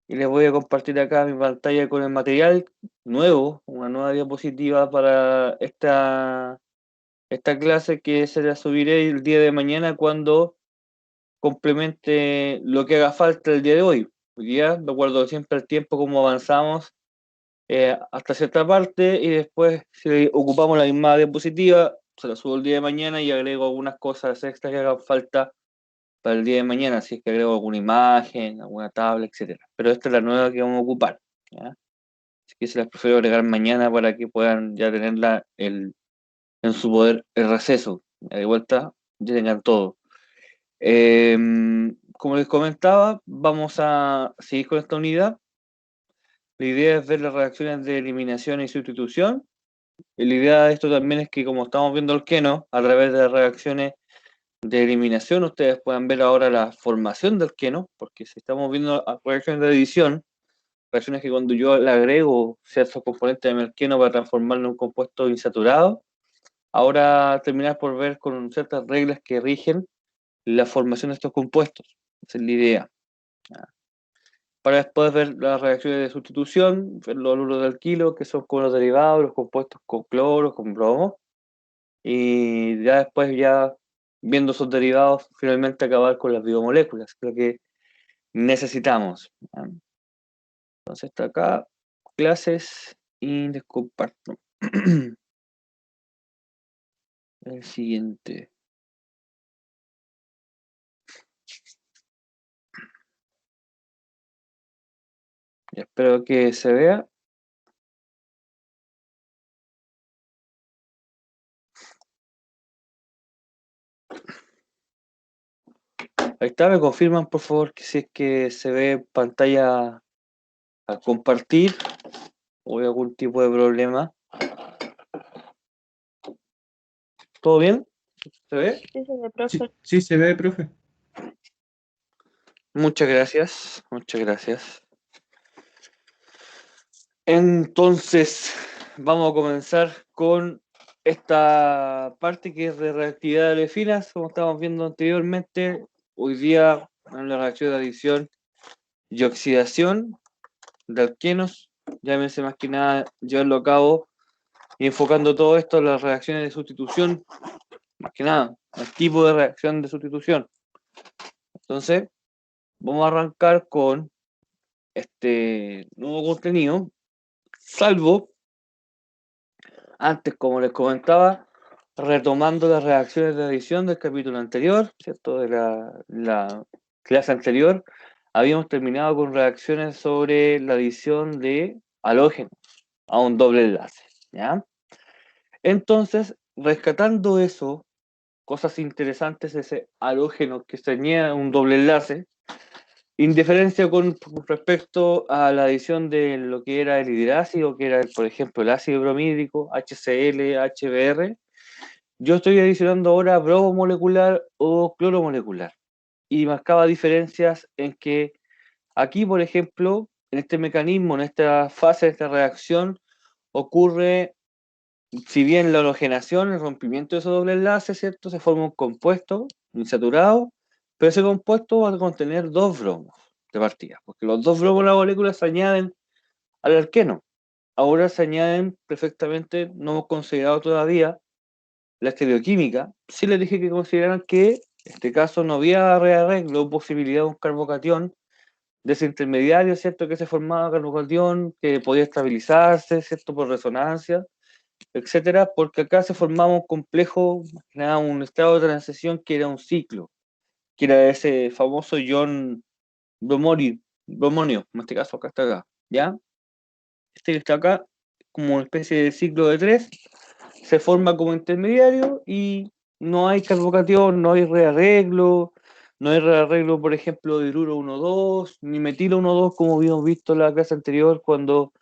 y les voy a compartir acá mi pantalla con el material nuevo, una nueva diapositiva para esta clase que se la subiré el día de mañana cuando complemente lo que haga falta el día de hoy. Hoy día, de acuerdo siempre al tiempo, como avanzamos hasta cierta parte y después si ocupamos la misma diapositiva, se la subo el día de mañana y agrego algunas cosas extras que hagan falta para el día de mañana, si es que agrego alguna imagen, alguna tabla, etcétera. Pero esta es la nueva que vamos a ocupar, ¿ya? Así que se las prefiero agregar mañana para que puedan ya tenerla en su poder el receso. De vuelta, ya tengan todo. Eh, Como les comentaba, vamos a seguir con esta unidad. La idea es ver las reacciones de eliminación y sustitución. Y la idea de esto también es que, como estamos viendo el queno, a través de las reacciones de eliminación, ustedes puedan ver ahora la formación del queno, porque si estamos viendo reacciones de adición, reacciones que cuando yo le agrego ciertos componentes de mi alqueno para transformarlo en un compuesto insaturado, ahora terminar por ver con ciertas reglas que rigen la formación de estos compuestos. Esa es la idea. Para después ver las reacciones de sustitución, ver los haluro de alquilo, que son con los derivados, los compuestos con cloro, con bromo, y ya después, ya viendo esos derivados, finalmente acabar con las biomoléculas, que es lo que necesitamos. Entonces está acá, clases, y les comparto. El siguiente. Espero que se vea. Ahí está, me confirman por favor que si es que se ve pantalla al compartir o hay algún tipo de problema. ¿Todo bien? ¿Se ve? Sí, señor profe. Sí, sí se ve, profe. Muchas gracias, muchas gracias. Entonces, vamos a comenzar con esta parte que es de reactividad de olefinas, como estábamos viendo anteriormente. Hoy día, en la reacción de adición y oxidación de alquenos, llámese más que nada llevarlo a cabo y enfocando todo esto en las reacciones de sustitución, más que nada, el tipo de reacción de sustitución. Entonces, vamos a arrancar con este nuevo contenido, salvo, antes, como les comentaba, retomando las reacciones de adición del capítulo anterior, ¿cierto? De la clase anterior, habíamos terminado con reacciones sobre la adición de halógenos a un doble enlace, ¿ya? Entonces, rescatando eso, cosas interesantes, ese halógeno que tenía un doble enlace, indiferencia con respecto a la adición de lo que era el hidrácido, que era, por ejemplo, el ácido bromídrico, HCl, HBr, yo estoy adicionando ahora bromo molecular o cloro molecular. Y marcaba diferencias en que aquí, por ejemplo, en este mecanismo, en esta fase de esta reacción, ocurre, si bien la halogenación, el rompimiento de esos doble enlaces, ¿cierto? Se forma un compuesto insaturado, pero ese compuesto va a contener dos bromos de partida, porque los dos bromos de la molécula se añaden al alqueno. Ahora se añaden perfectamente, no hemos considerado todavía la estereoquímica. Sí les dije que consideraran que en este caso no había rearreglo, posibilidad de un carbocatión de ese intermediario, ¿cierto? Que se formaba carbocatión, que podía estabilizarse, ¿cierto? Por resonancia, etcétera, porque acá se formaba un complejo, nada, un estado de transición que era un ciclo, que era ese famoso ion bromonio, en este caso acá está acá, ¿ya? Este que está acá, como una especie de ciclo de tres, se forma como intermediario y no hay carbocatión, no hay rearreglo, no hay rearreglo, por ejemplo, de hidruro 1,2, ni metilo 1,2, como habíamos visto en la clase anterior, cuando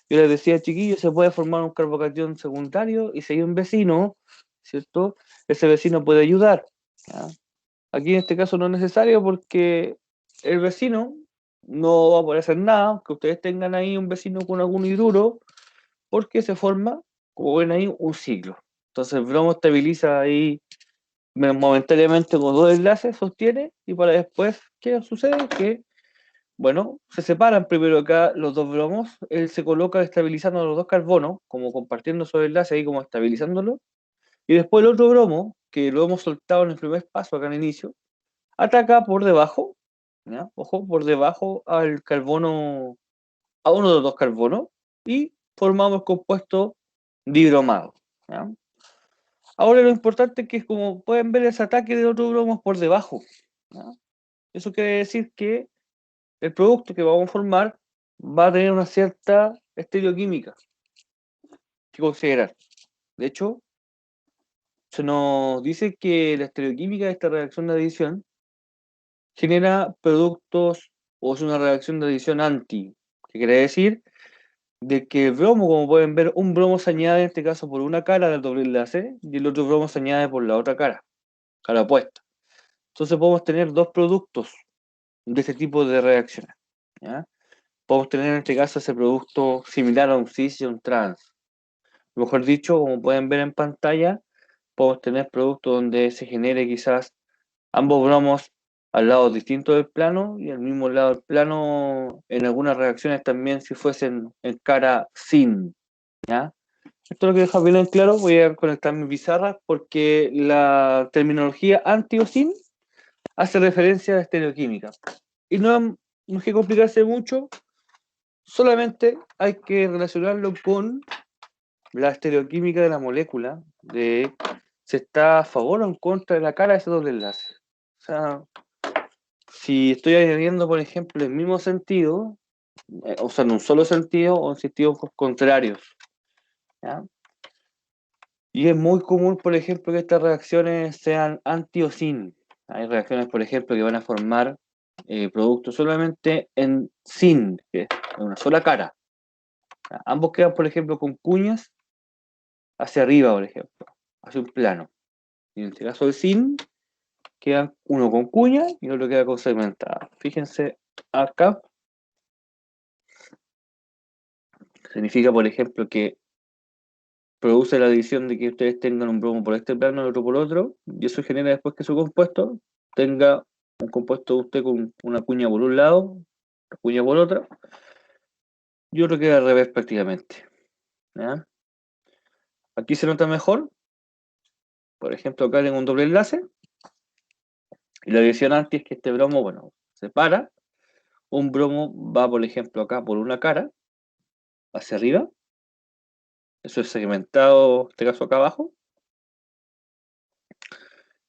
yo les decía, chiquillos, se puede formar un carbocatión secundario y si hay un vecino, ¿cierto? Ese vecino puede ayudar, ¿ya? Aquí en este caso no es necesario porque el vecino no va a poder hacer nada, que ustedes tengan ahí un vecino con algún hidruro, porque se forma, como ven ahí, un ciclo. Entonces el bromo estabiliza ahí momentáneamente con dos enlaces, sostiene, y para después, ¿qué sucede? Que Bueno, se separan primero acá los dos bromos, él se coloca estabilizando los dos carbonos, como compartiendo su enlace ahí, como estabilizándolo, y después el otro bromo, que lo hemos soltado en el primer paso acá en el inicio, ataca por debajo, ¿ya? Ojo, por debajo al carbono, a uno de los dos carbonos, y formamos el compuesto dibromado, ¿ya? Ahora lo importante es que, como pueden ver, ese ataque del otro bromo es por debajo, ¿ya? Eso quiere decir que el producto que vamos a formar va a tener una cierta estereoquímica que considerar. De hecho, se nos dice que la estereoquímica de esta reacción de adición genera productos o es una reacción de adición anti, que quiere decir de que el bromo, como pueden ver, un bromo se añade en este caso por una cara del doble enlace y el otro bromo se añade por la otra cara opuesta. Entonces podemos tener dos productos de este tipo de reacciones, ¿ya? Podemos tener en este caso ese producto similar a un cis y un trans. Mejor dicho, como pueden ver en pantalla, podemos tener productos donde se genere quizás ambos bromos al lado distinto del plano y al mismo lado del plano en algunas reacciones también si fuesen en cara sin, ¿ya? Esto es lo que deja bien en claro. Voy a conectar mi pizarra porque la terminología anti o sin hace referencia a la estereoquímica. Y no hay que complicarse mucho, solamente hay que relacionarlo con la estereoquímica de la molécula, de si está a favor o en contra de la cara de ese doble enlace. O sea, si estoy añadiendo, por ejemplo, el mismo sentido, o sea, en un solo sentido o en sentidos contrarios, ¿ya? Y es muy común, por ejemplo, que estas reacciones sean anti o sin. Hay reacciones, por ejemplo, que van a formar productos solamente en sin, que es una sola cara. ¿Ya? Ambos quedan, por ejemplo, con cuñas hacia arriba, por ejemplo, hacia un plano. Y en este caso de sin, queda uno con cuña y otro queda con segmentada. Fíjense acá, significa, por ejemplo, que produce la adición de que ustedes tengan un bromo por este plano y otro por otro, y eso genera después que su compuesto tenga un compuesto de usted con una cuña por un lado, una cuña por otra, y otro queda al revés prácticamente, ¿ya? Aquí se nota mejor, por ejemplo, acá tengo un doble enlace, y la adición anti es que este bromo, bueno, se para, un bromo va, por ejemplo, acá por una cara, hacia arriba, eso es segmentado, en este caso acá abajo,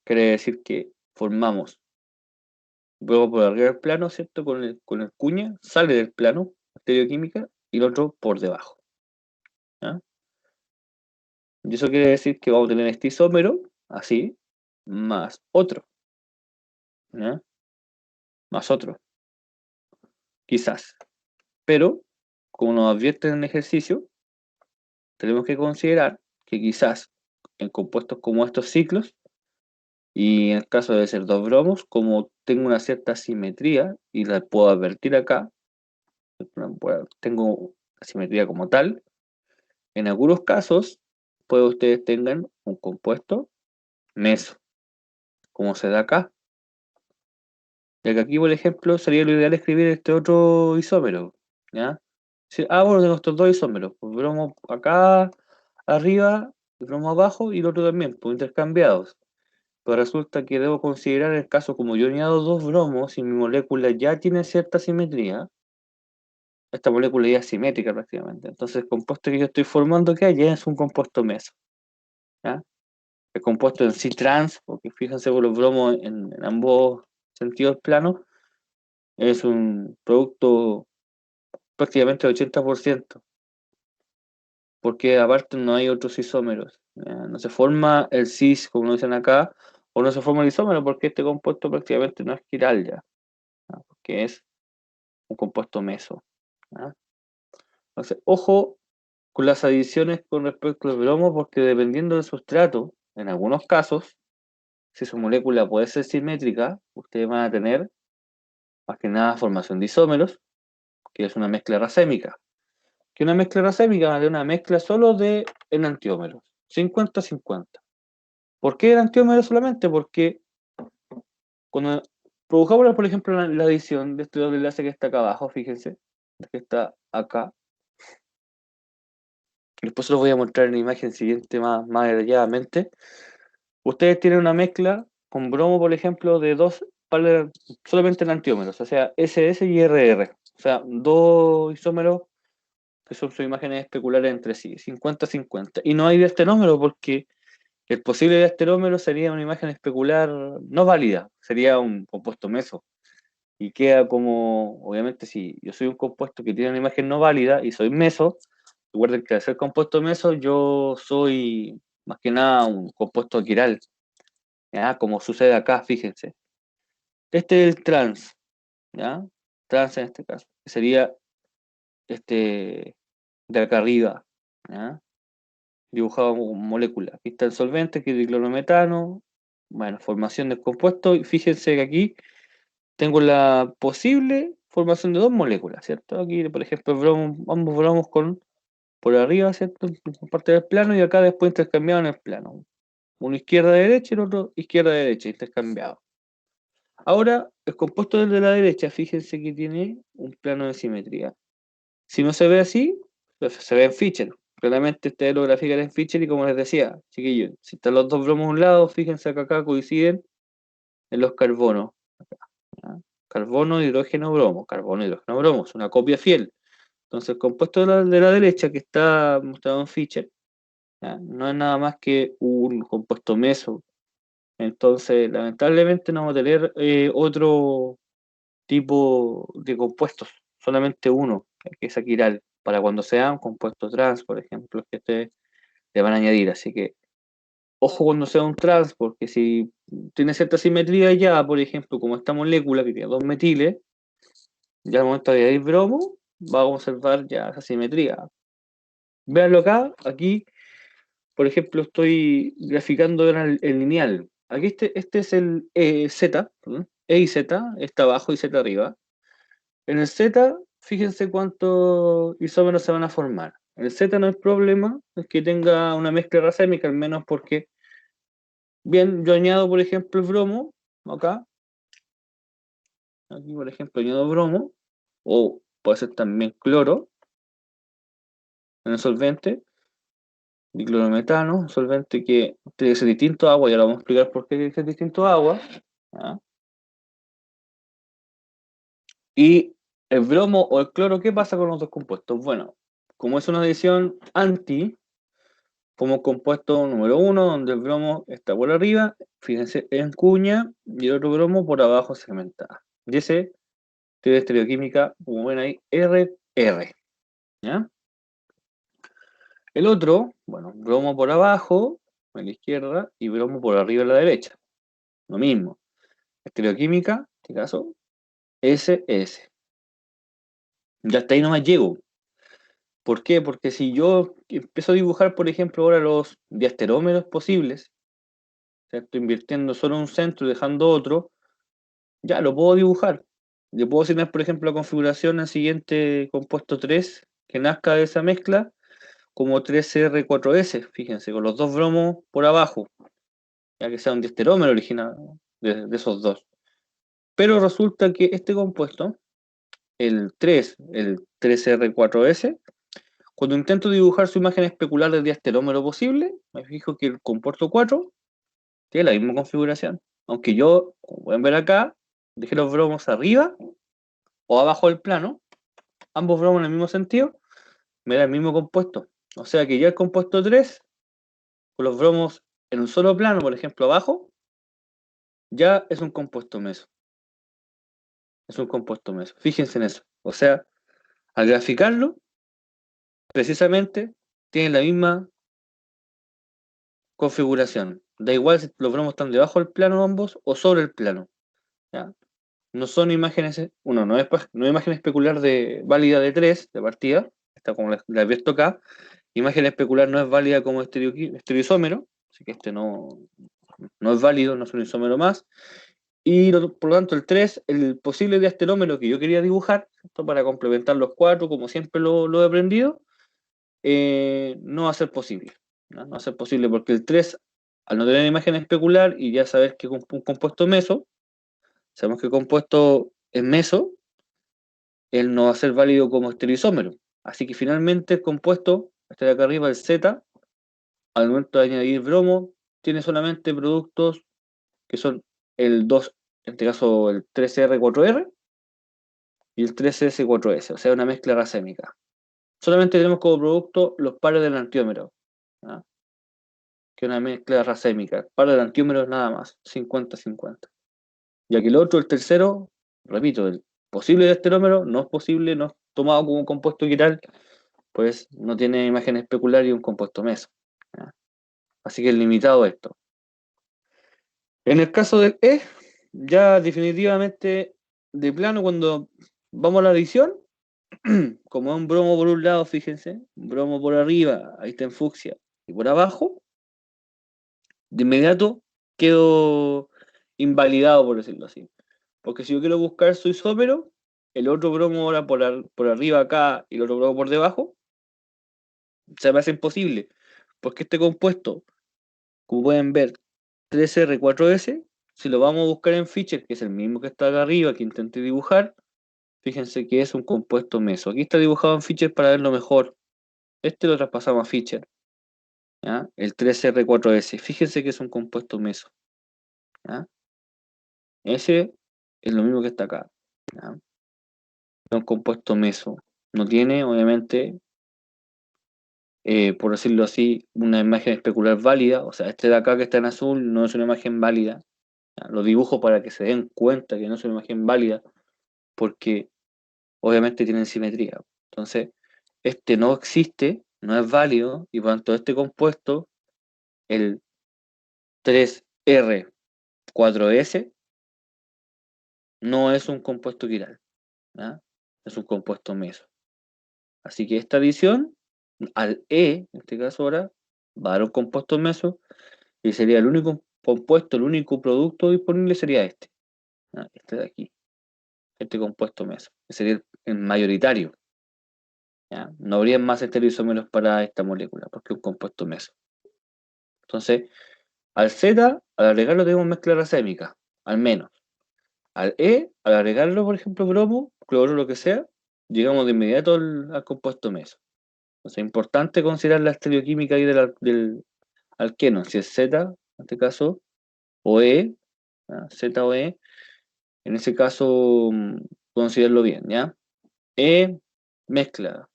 quiere decir que formamos luego por arriba del plano, ¿cierto? Con el cuña, sale del plano, estereoquímica, y el otro por debajo, ¿ya? Y eso quiere decir que vamos a tener este isómero, así, más otro, ¿ya? Más otro, quizás. Pero, como nos advierten en el ejercicio, tenemos que considerar que quizás en compuestos como estos ciclos, y en el caso de ser dos bromos, como tengo una cierta simetría, y la puedo advertir acá, tengo la simetría como tal, en algunos casos, puede ustedes tengan un compuesto meso, como se da acá. Ya que aquí, por ejemplo, sería lo ideal escribir este otro isómero, ¿ya? Bueno, tengo estos dos isómeros, pues bromo acá arriba, y bromo abajo, y el otro también, pues intercambiados. Pero resulta que debo considerar el caso como yo añado dos bromos y mi molécula ya tiene cierta simetría, esta molécula ya es simétrica prácticamente. Entonces el compuesto que yo estoy formando que ya es un compuesto meso, ¿ya? El compuesto en sí trans, porque fíjense por los bromos en ambos sentidos planos, es un producto prácticamente del 80%, porque aparte no hay otros isómeros. No se forma el cis, como nos dicen acá, o no se forma el isómero porque este compuesto prácticamente no es quiral ya, porque es un compuesto meso, ¿ya? Entonces, ojo con las adiciones con respecto al bromo, porque dependiendo del sustrato, en algunos casos, si su molécula puede ser simétrica, ustedes van a tener más que nada formación de isómeros, que es una mezcla racémica. Que una mezcla racémica va a tener una mezcla solo de enantiómeros, 50-50. ¿Por qué enantiómeros solamente? Porque cuando Produjamos, por ejemplo, la adición de este doble enlace que está acá abajo, fíjense, que está acá. Después se los voy a mostrar en la imagen siguiente más detalladamente. Ustedes tienen una mezcla con bromo, por ejemplo, de dos solamente enantiómeros, o sea, SS y RR. O sea, dos isómeros que son sus imágenes especulares entre sí, 50-50. Y no hay diasterómero porque el posible diasterómero sería una imagen especular no válida, sería un compuesto meso. Y queda como, obviamente, si yo soy un compuesto que tiene una imagen no válida y soy meso, recuerden que al ser compuesto meso yo soy más que nada un compuesto quiral, ¿ya? Como sucede acá, fíjense. Este es el trans, ¿ya? Trans en este caso, que sería este de acá arriba, ¿ya? Dibujado como molécula. Aquí está el solvente, que es diclorometano, bueno, formación del compuesto, y fíjense que aquí tengo la posible formación de dos moléculas, ¿cierto? Aquí, por ejemplo, ambos bromos con por arriba, ¿cierto? En parte del plano y acá después intercambiado en el plano. Uno izquierda-derecha y el otro izquierda-derecha, intercambiado. Ahora, el compuesto del de la derecha, fíjense que tiene un plano de simetría. Si no se ve así, pues se ve en Fischer. Claramente ustedes lo grafican en Fischer y como les decía, chiquillos, si están los dos bromos a un lado, fíjense que acá coinciden en los carbonos. ¿Ya? Carbono, hidrógeno, bromo. Carbono, hidrógeno, bromo. Es una copia fiel. Entonces, el compuesto de la derecha que está mostrado en Fischer, ¿ya? No es nada más que un compuesto meso. Entonces, lamentablemente no vamos a tener otro tipo de compuestos, solamente uno, que es aquiral, para cuando sea un compuesto trans, por ejemplo, que le van a añadir. Así que, ojo cuando sea un trans, porque si tiene cierta simetría ya, por ejemplo, como esta molécula que tiene dos metiles, ya al momento de añadir bromo, va a conservar ya esa simetría. Véanlo acá, aquí, por ejemplo, estoy graficando el lineal. Aquí este es el Z, ¿no? E y Z, está abajo y Z arriba. En el Z, fíjense cuántos isómeros se van a formar. En el Z no hay problema, es que tenga una mezcla racémica, al menos porque, bien, yo añado, por ejemplo, el bromo, acá, aquí, por ejemplo, añado bromo, o puede ser también cloro, en el solvente, diclorometano, un solvente que tiene que ser distinto a agua, y ahora vamos a explicar por qué tiene que ser distinto a agua. ¿Ya? Y el bromo o el cloro, ¿qué pasa con los dos compuestos? Bueno, como es una adición anti, como compuesto número uno, donde el bromo está por arriba, fíjense, en cuña, y el otro bromo por abajo segmentada. Y ese tiene estereoquímica, como ven ahí, RR. ¿Ya? El otro, bueno, bromo por abajo, a la izquierda, y bromo por arriba a la derecha. Lo mismo. Estereoquímica, en este caso, SS. Ya hasta ahí no me llego. ¿Por qué? Porque si yo empiezo a dibujar, por ejemplo, ahora los diasterómeros posibles, ¿cierto? Invirtiendo solo un centro y dejando otro, ya lo puedo dibujar. Yo puedo asignar, por ejemplo, la configuración al siguiente compuesto 3 que nazca de esa mezcla como 3R4S, fíjense, con los dos bromos por abajo, ya que sea un diesterómero original de esos dos. Pero resulta que este compuesto, el 3R4S, cuando intento dibujar su imagen especular del diasterómero posible, me fijo que el compuesto 4 tiene la misma configuración. Aunque yo, como pueden ver acá, dejé los bromos arriba o abajo del plano, ambos bromos en el mismo sentido, me da el mismo compuesto. O sea que ya el compuesto 3, con los bromos en un solo plano, por ejemplo, abajo, ya es un compuesto meso. Es un compuesto meso. Fíjense en eso. O sea, al graficarlo, precisamente tienen la misma configuración. Da igual si los bromos están debajo del plano ambos o sobre el plano. ¿Ya? No son imágenes, no es imagen especular válida de 3 de partida, está como la he visto acá. Imagen especular no es válida como estereoisómero, así que este no es válido, no es un isómero más. Y por lo tanto, el 3, el posible diasterómero que yo quería dibujar, ¿cierto? Para complementar los 4, como siempre lo he aprendido, no va a ser posible. ¿No? No va a ser posible porque el 3, al no tener imagen especular y ya saber que es un compuesto meso, Sabemos que el compuesto es meso, él no va a ser válido como estereoisómero. Así que finalmente el compuesto, este de acá arriba, el Z, al momento de añadir bromo, tiene solamente productos que son el 2, en este caso el 3R4R y el 3S4S, o sea, una mezcla racémica. Solamente tenemos como producto los pares del antiómero, ¿ah? Que es una mezcla racémica. Pares del antiómero nada más, 50-50. Ya que el otro, el tercero, repito, el posible de esterómero no es posible, no es tomado como un compuesto quiral, pues no tiene imagen especular y un compuesto meso. ¿Ya? Así que es limitado esto. En el caso del E, ya definitivamente de plano cuando vamos a la adición, como es un bromo por un lado, fíjense, un bromo por arriba, ahí está en fucsia, y por abajo, de inmediato quedo invalidado, por decirlo así. Porque si yo quiero buscar su isómero, el otro bromo ahora por arriba acá y el otro bromo por debajo, se me hace imposible. Porque este compuesto, como pueden ver, 3R4S, si lo vamos a buscar en Fischer, que es el mismo que está acá arriba, que intenté dibujar, fíjense que es un compuesto meso. Aquí está dibujado en Fischer para verlo mejor. Este lo traspasamos a Fischer, ¿ya? El 3R4S. Fíjense que es un compuesto meso, ¿ya? Ese es lo mismo que está acá, ¿ya? Es un compuesto meso. No tiene, obviamente, por decirlo así, una imagen especular válida. O sea, este de acá que está en azul no es una imagen válida. ¿Ya? Lo dibujo para que se den cuenta que no es una imagen válida, porque obviamente tienen simetría. Entonces, este no existe, no es válido, y por tanto este compuesto, el 3R4S, no es un compuesto quiral, ¿ya? Es un compuesto meso. Así que esta adición al E, en este caso ahora, va a dar un compuesto meso, y sería el único compuesto, el único producto disponible sería este, ¿ya? Este de aquí, este compuesto meso, que sería el mayoritario. ¿Ya? No habría más estereoisómeros para esta molécula, porque es un compuesto meso. Entonces, al Z, al agregarlo tenemos mezcla racémica, al menos. Al E, al agregarlo, por ejemplo, bromo, cloro, lo que sea, llegamos de inmediato al compuesto meso. Entonces, es importante considerar la estereoquímica ahí del alqueno, si es Z, en este caso, o E, ¿ya? Z o E, en ese caso, considerarlo bien, ¿ya? E, mezcla,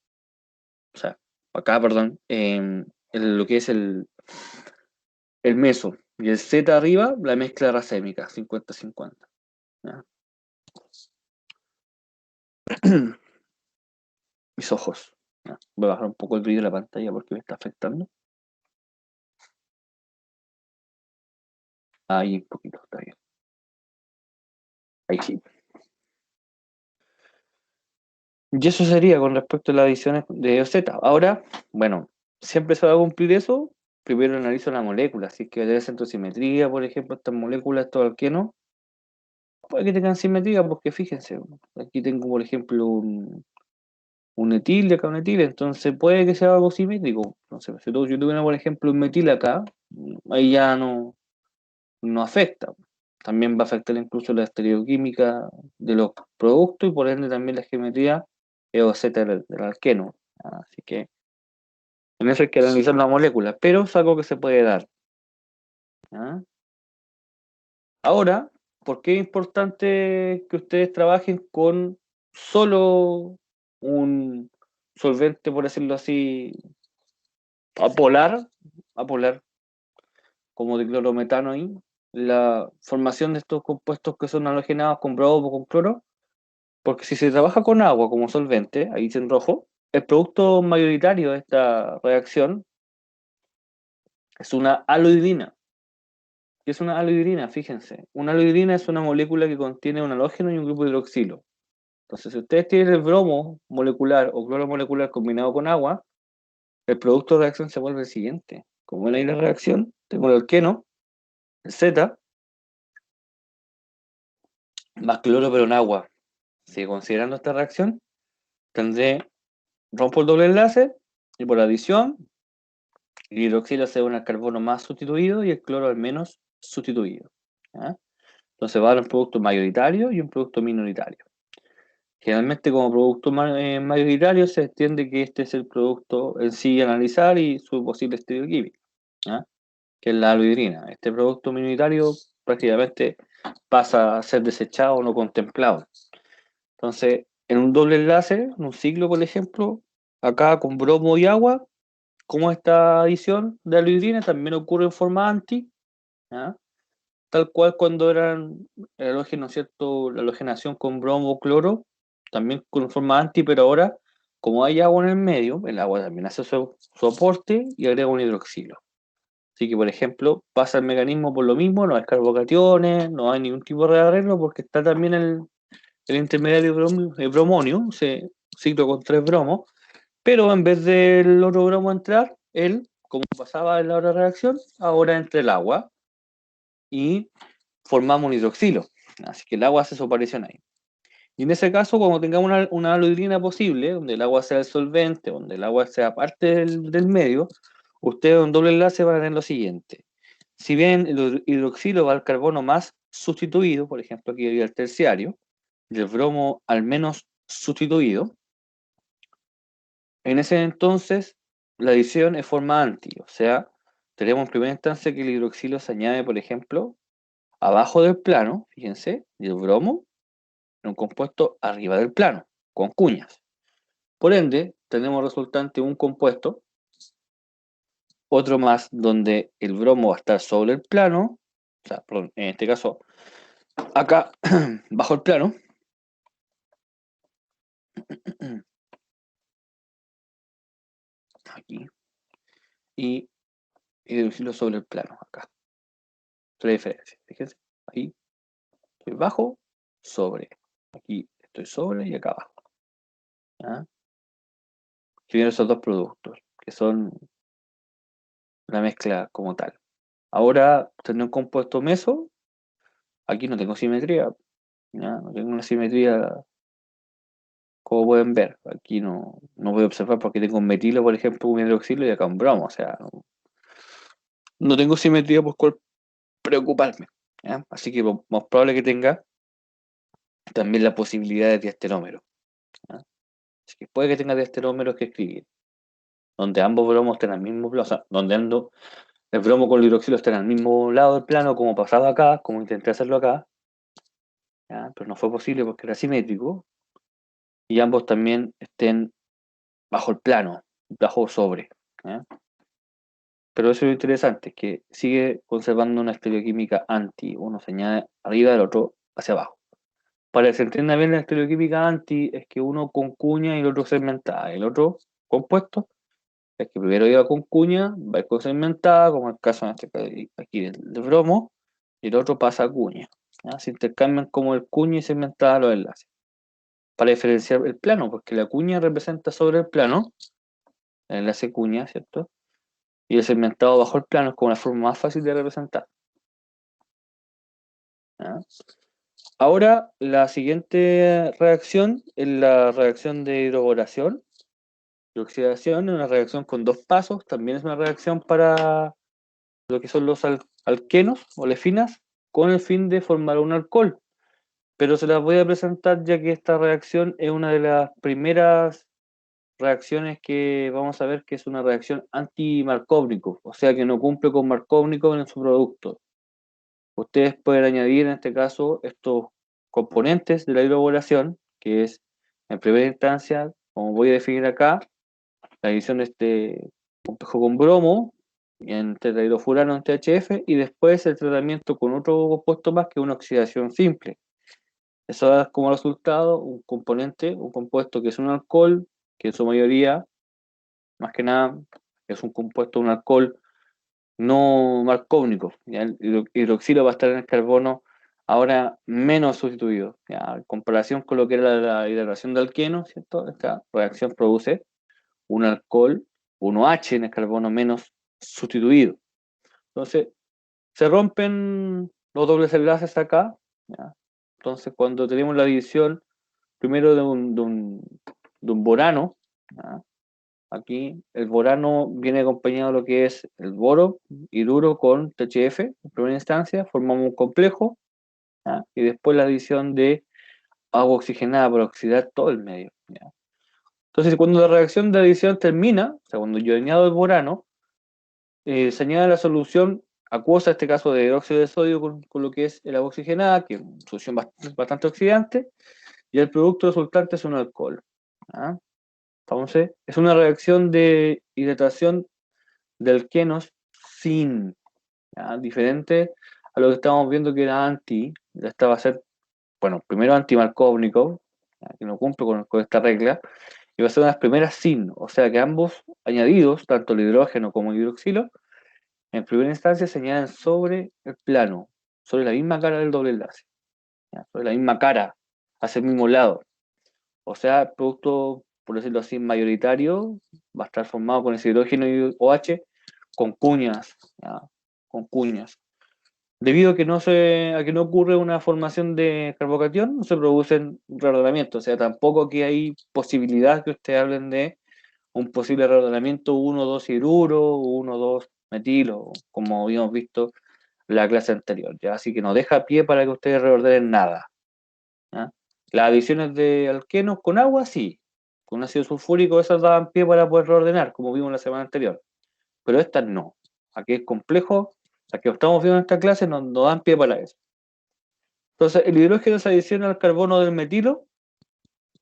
o sea, acá, perdón, lo que es el meso y el Z arriba, la mezcla racémica, 50-50. ¿Ya? Mis ojos. ¿Ya? Voy a bajar un poco el brillo de la pantalla porque me está afectando. Ahí un poquito, está bien. Ahí sí. Y eso sería con respecto a las adiciones de Z. Ahora, bueno, siempre se va a cumplir eso. Primero analizo la molécula, así que debe centrosimetría, por ejemplo, estas moléculas, estos alquenos, puede que tengan simetría, porque fíjense, aquí tengo, por ejemplo, un etil de acá, un etil, entonces puede que sea algo simétrico. Entonces, si yo tuviera, por ejemplo, un metil acá, ahí ya no afecta. También va a afectar incluso la estereoquímica de los productos y por ende también la geometría EOZ del alqueno. Así que en eso hay que analizar la molécula, pero es algo que se puede dar. ¿Ya? Ahora, ¿por qué es importante que ustedes trabajen con solo un solvente, por decirlo así, apolar, apolar, como diclorometano ahí? La formación de estos compuestos que son halogenados con bromo o con cloro, porque si se trabaja con agua como solvente, ahí dice en rojo, el producto mayoritario de esta reacción es una aloidina. ¿Qué es una aloidina? Fíjense, una aloidina es una molécula que contiene un halógeno y un grupo hidroxilo. Entonces, si ustedes tienen el bromo molecular o cloro molecular combinado con agua, el producto de reacción se vuelve el siguiente. Como ven ahí la reacción, tengo el alqueno, el Z, más cloro pero en agua. Si considerando esta reacción, tendré, rompo el doble enlace y por adición, el hidroxilo se une al carbono más sustituido y el cloro al menos sustituido. ¿Ya? Entonces va a haber un producto mayoritario y un producto minoritario. Generalmente como producto mayoritario se entiende que este es el producto en sí a analizar y su posible estereoquímica, ¿ya? Que es la aloidrina. Este producto minoritario prácticamente pasa a ser desechado o no contemplado. Entonces, en un doble enlace, en un ciclo, por ejemplo, acá con bromo y agua, como esta adición de aloidrina también ocurre en forma anti, ¿ya? Tal cual cuando eran el halógeno, ¿cierto? La halogenación con bromo o cloro, también con forma anti, pero ahora, como hay agua en el medio, el agua también hace su aporte y agrega un hidroxilo. Así que, por ejemplo, pasa el mecanismo por lo mismo, no hay carbocationes, no hay ningún tipo de arreglo, porque está también el intermediario bromonio, ese ciclo con tres bromos, pero en vez del otro bromo entrar, él, como pasaba en la otra reacción, ahora entra el agua y formamos un hidroxilo. Así que el agua hace su aparición ahí. Y en ese caso, cuando tengamos una aloidrina posible, donde el agua sea el solvente, donde el agua sea parte del medio, ustedes en doble enlace van a tener lo siguiente. Si bien el hidroxilo va al carbono más sustituido, por ejemplo, aquí el terciario, y el bromo al menos sustituido, en ese entonces la adición es forma anti, o sea, tenemos en primera instancia que el hidroxilo se añade, por ejemplo, abajo del plano, fíjense, y el bromo en un compuesto arriba del plano, con cuñas. Por ende, tenemos resultante un compuesto, otro más donde el bromo va a estar sobre el plano, o sea, perdón, en este caso, acá, bajo el plano, aquí, y hidroxilo sobre el plano, acá. Tres diferencias, fíjense, ahí estoy bajo, sobre, aquí estoy sobre y acá abajo. ¿Ya? Tienen esos dos productos, que son la mezcla como tal. Ahora, tener un compuesto meso, aquí no tengo simetría, ¿ya? No tengo una simetría como pueden ver. Aquí no voy a observar porque tengo un metilo, por ejemplo, un hidroxilo y acá un bromo, o sea, no tengo simetría por cual preocuparme, ¿ya? Así que lo más probable que tenga también la posibilidad de diasterómero, ¿ya? Así que puede que tenga diasterómeros que escribir, donde ambos bromos estén al mismo plano, o sea, donde el bromo con el hidroxilo estén al mismo lado del plano, como pasaba acá, como intenté hacerlo acá, ¿ya? Pero no fue posible porque era simétrico, y ambos también estén bajo el plano, bajo o sobre, ¿ya? Pero eso es lo interesante, que sigue conservando una estereoquímica anti, uno se añade arriba del otro hacia abajo. Para que se entienda bien la estereoquímica anti es que uno con cuña y el otro segmentada. El otro compuesto es que primero iba con cuña, va a ir con segmentada, como el caso en este caso aquí del bromo, y el otro pasa a cuña, ¿ya? Se intercambian como el cuña y segmentada los enlaces. Para diferenciar el plano, porque la cuña representa sobre el plano, el enlace cuña, ¿cierto? Y el segmentado bajo el plano es como la forma más fácil de representar, ¿ya? Ahora, la siguiente reacción es la reacción de hidroboración y oxidación, es una reacción con dos pasos, también es una reacción para lo que son los alquenos o olefinas, con el fin de formar un alcohol. Pero se las voy a presentar ya que esta reacción es una de las primeras reacciones que vamos a ver que es una reacción anti-marcóvnico, o sea que no cumple con Markovnikov en su producto. Ustedes pueden añadir en este caso estos componentes de la hidroboración, que es en primera instancia, como voy a definir acá, la adición de este complejo con bromo en tetrahidrofurano en THF y después el tratamiento con otro compuesto más que una oxidación simple. Eso da como resultado un componente, un compuesto que es un alcohol, que en su mayoría, más que nada, es un compuesto, un alcohol no marcónico. ¿Ya? El hidroxilo va a estar en el carbono ahora menos sustituido. ¿Ya? En comparación con lo que era la hidratación de alqueno, ¿cierto? Esta reacción produce un alcohol 1H en el carbono menos sustituido. Entonces, se rompen los dobles enlaces acá. ¿Ya? Entonces, cuando tenemos la división primero de un borano, ¿ya? Aquí el borano viene acompañado de lo que es el boro y duro con THF. En primera instancia formamos un complejo, ¿ya? Y después la adición de agua oxigenada para oxidar todo el medio, ¿ya? Entonces, cuando la reacción de adición termina, o sea, cuando yo añado el borano, se añade la solución acuosa, en este caso de hidróxido de sodio, con lo que es el agua oxigenada, que es una solución bastante oxidante, y el producto resultante es un alcohol, ¿ya? Entonces, es una reacción de hidratación de alquenos sin, ¿ya? Diferente a lo que estábamos viendo que era esta va a ser, bueno, primero antimarcónico, ¿ya? Que no cumple con esta regla, y va a ser una de las primeras sin, o sea que ambos añadidos, tanto el hidrógeno como el hidroxilo, en primera instancia se añaden sobre el plano, sobre la misma cara del doble enlace, ¿ya? Sobre la misma cara, hacia el mismo lado. O sea, el producto, por decirlo así, mayoritario, va a estar formado con ese hidrógeno y OH con cuñas, ¿ya? Con cuñas. Debido a que no ocurre una formación de carbocatión, no se producen reordenamientos. O sea, tampoco aquí hay posibilidad que ustedes hablen de un posible reordenamiento 1,2-hidruro, 1,2-metilo, como habíamos visto en la clase anterior, ¿ya? Así que no deja pie para que ustedes reordenen nada, ¿ya? Las adiciones de alquenos con agua, sí. Con ácido sulfúrico esas daban pie para poder reordenar, como vimos la semana anterior. Pero estas no. Aquí es complejo. Las que estamos viendo en esta clase no dan pie para eso. Entonces, el hidrógeno se adiciona al carbono del metilo,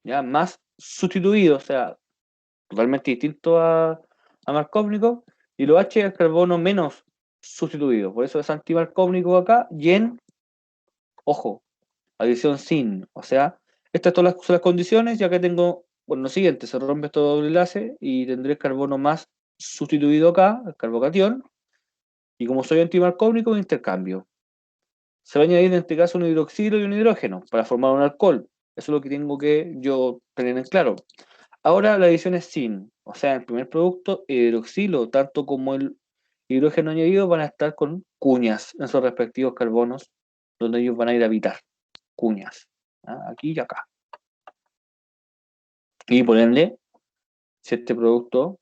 ya más sustituido, o sea, totalmente distinto a marcónico, y lo H es el carbono menos sustituido. Por eso es antimarcónico acá, y ojo, adición sin. O sea, estas son las condiciones, ya que tengo, bueno, lo siguiente, se rompe este doble enlace y tendré el carbono más sustituido acá, el carbocatión, y como soy antimarcónico, intercambio. Se va a añadir en este caso un hidroxilo y un hidrógeno para formar un alcohol. Eso es lo que tengo que yo tener en claro. Ahora la adición es sin, o sea, el primer producto, el hidroxilo, tanto como el hidrógeno añadido, van a estar con cuñas en sus respectivos carbonos, donde ellos van a ir a habitar. Cuñas, ¿ah? Aquí y acá. Y por ende, si este producto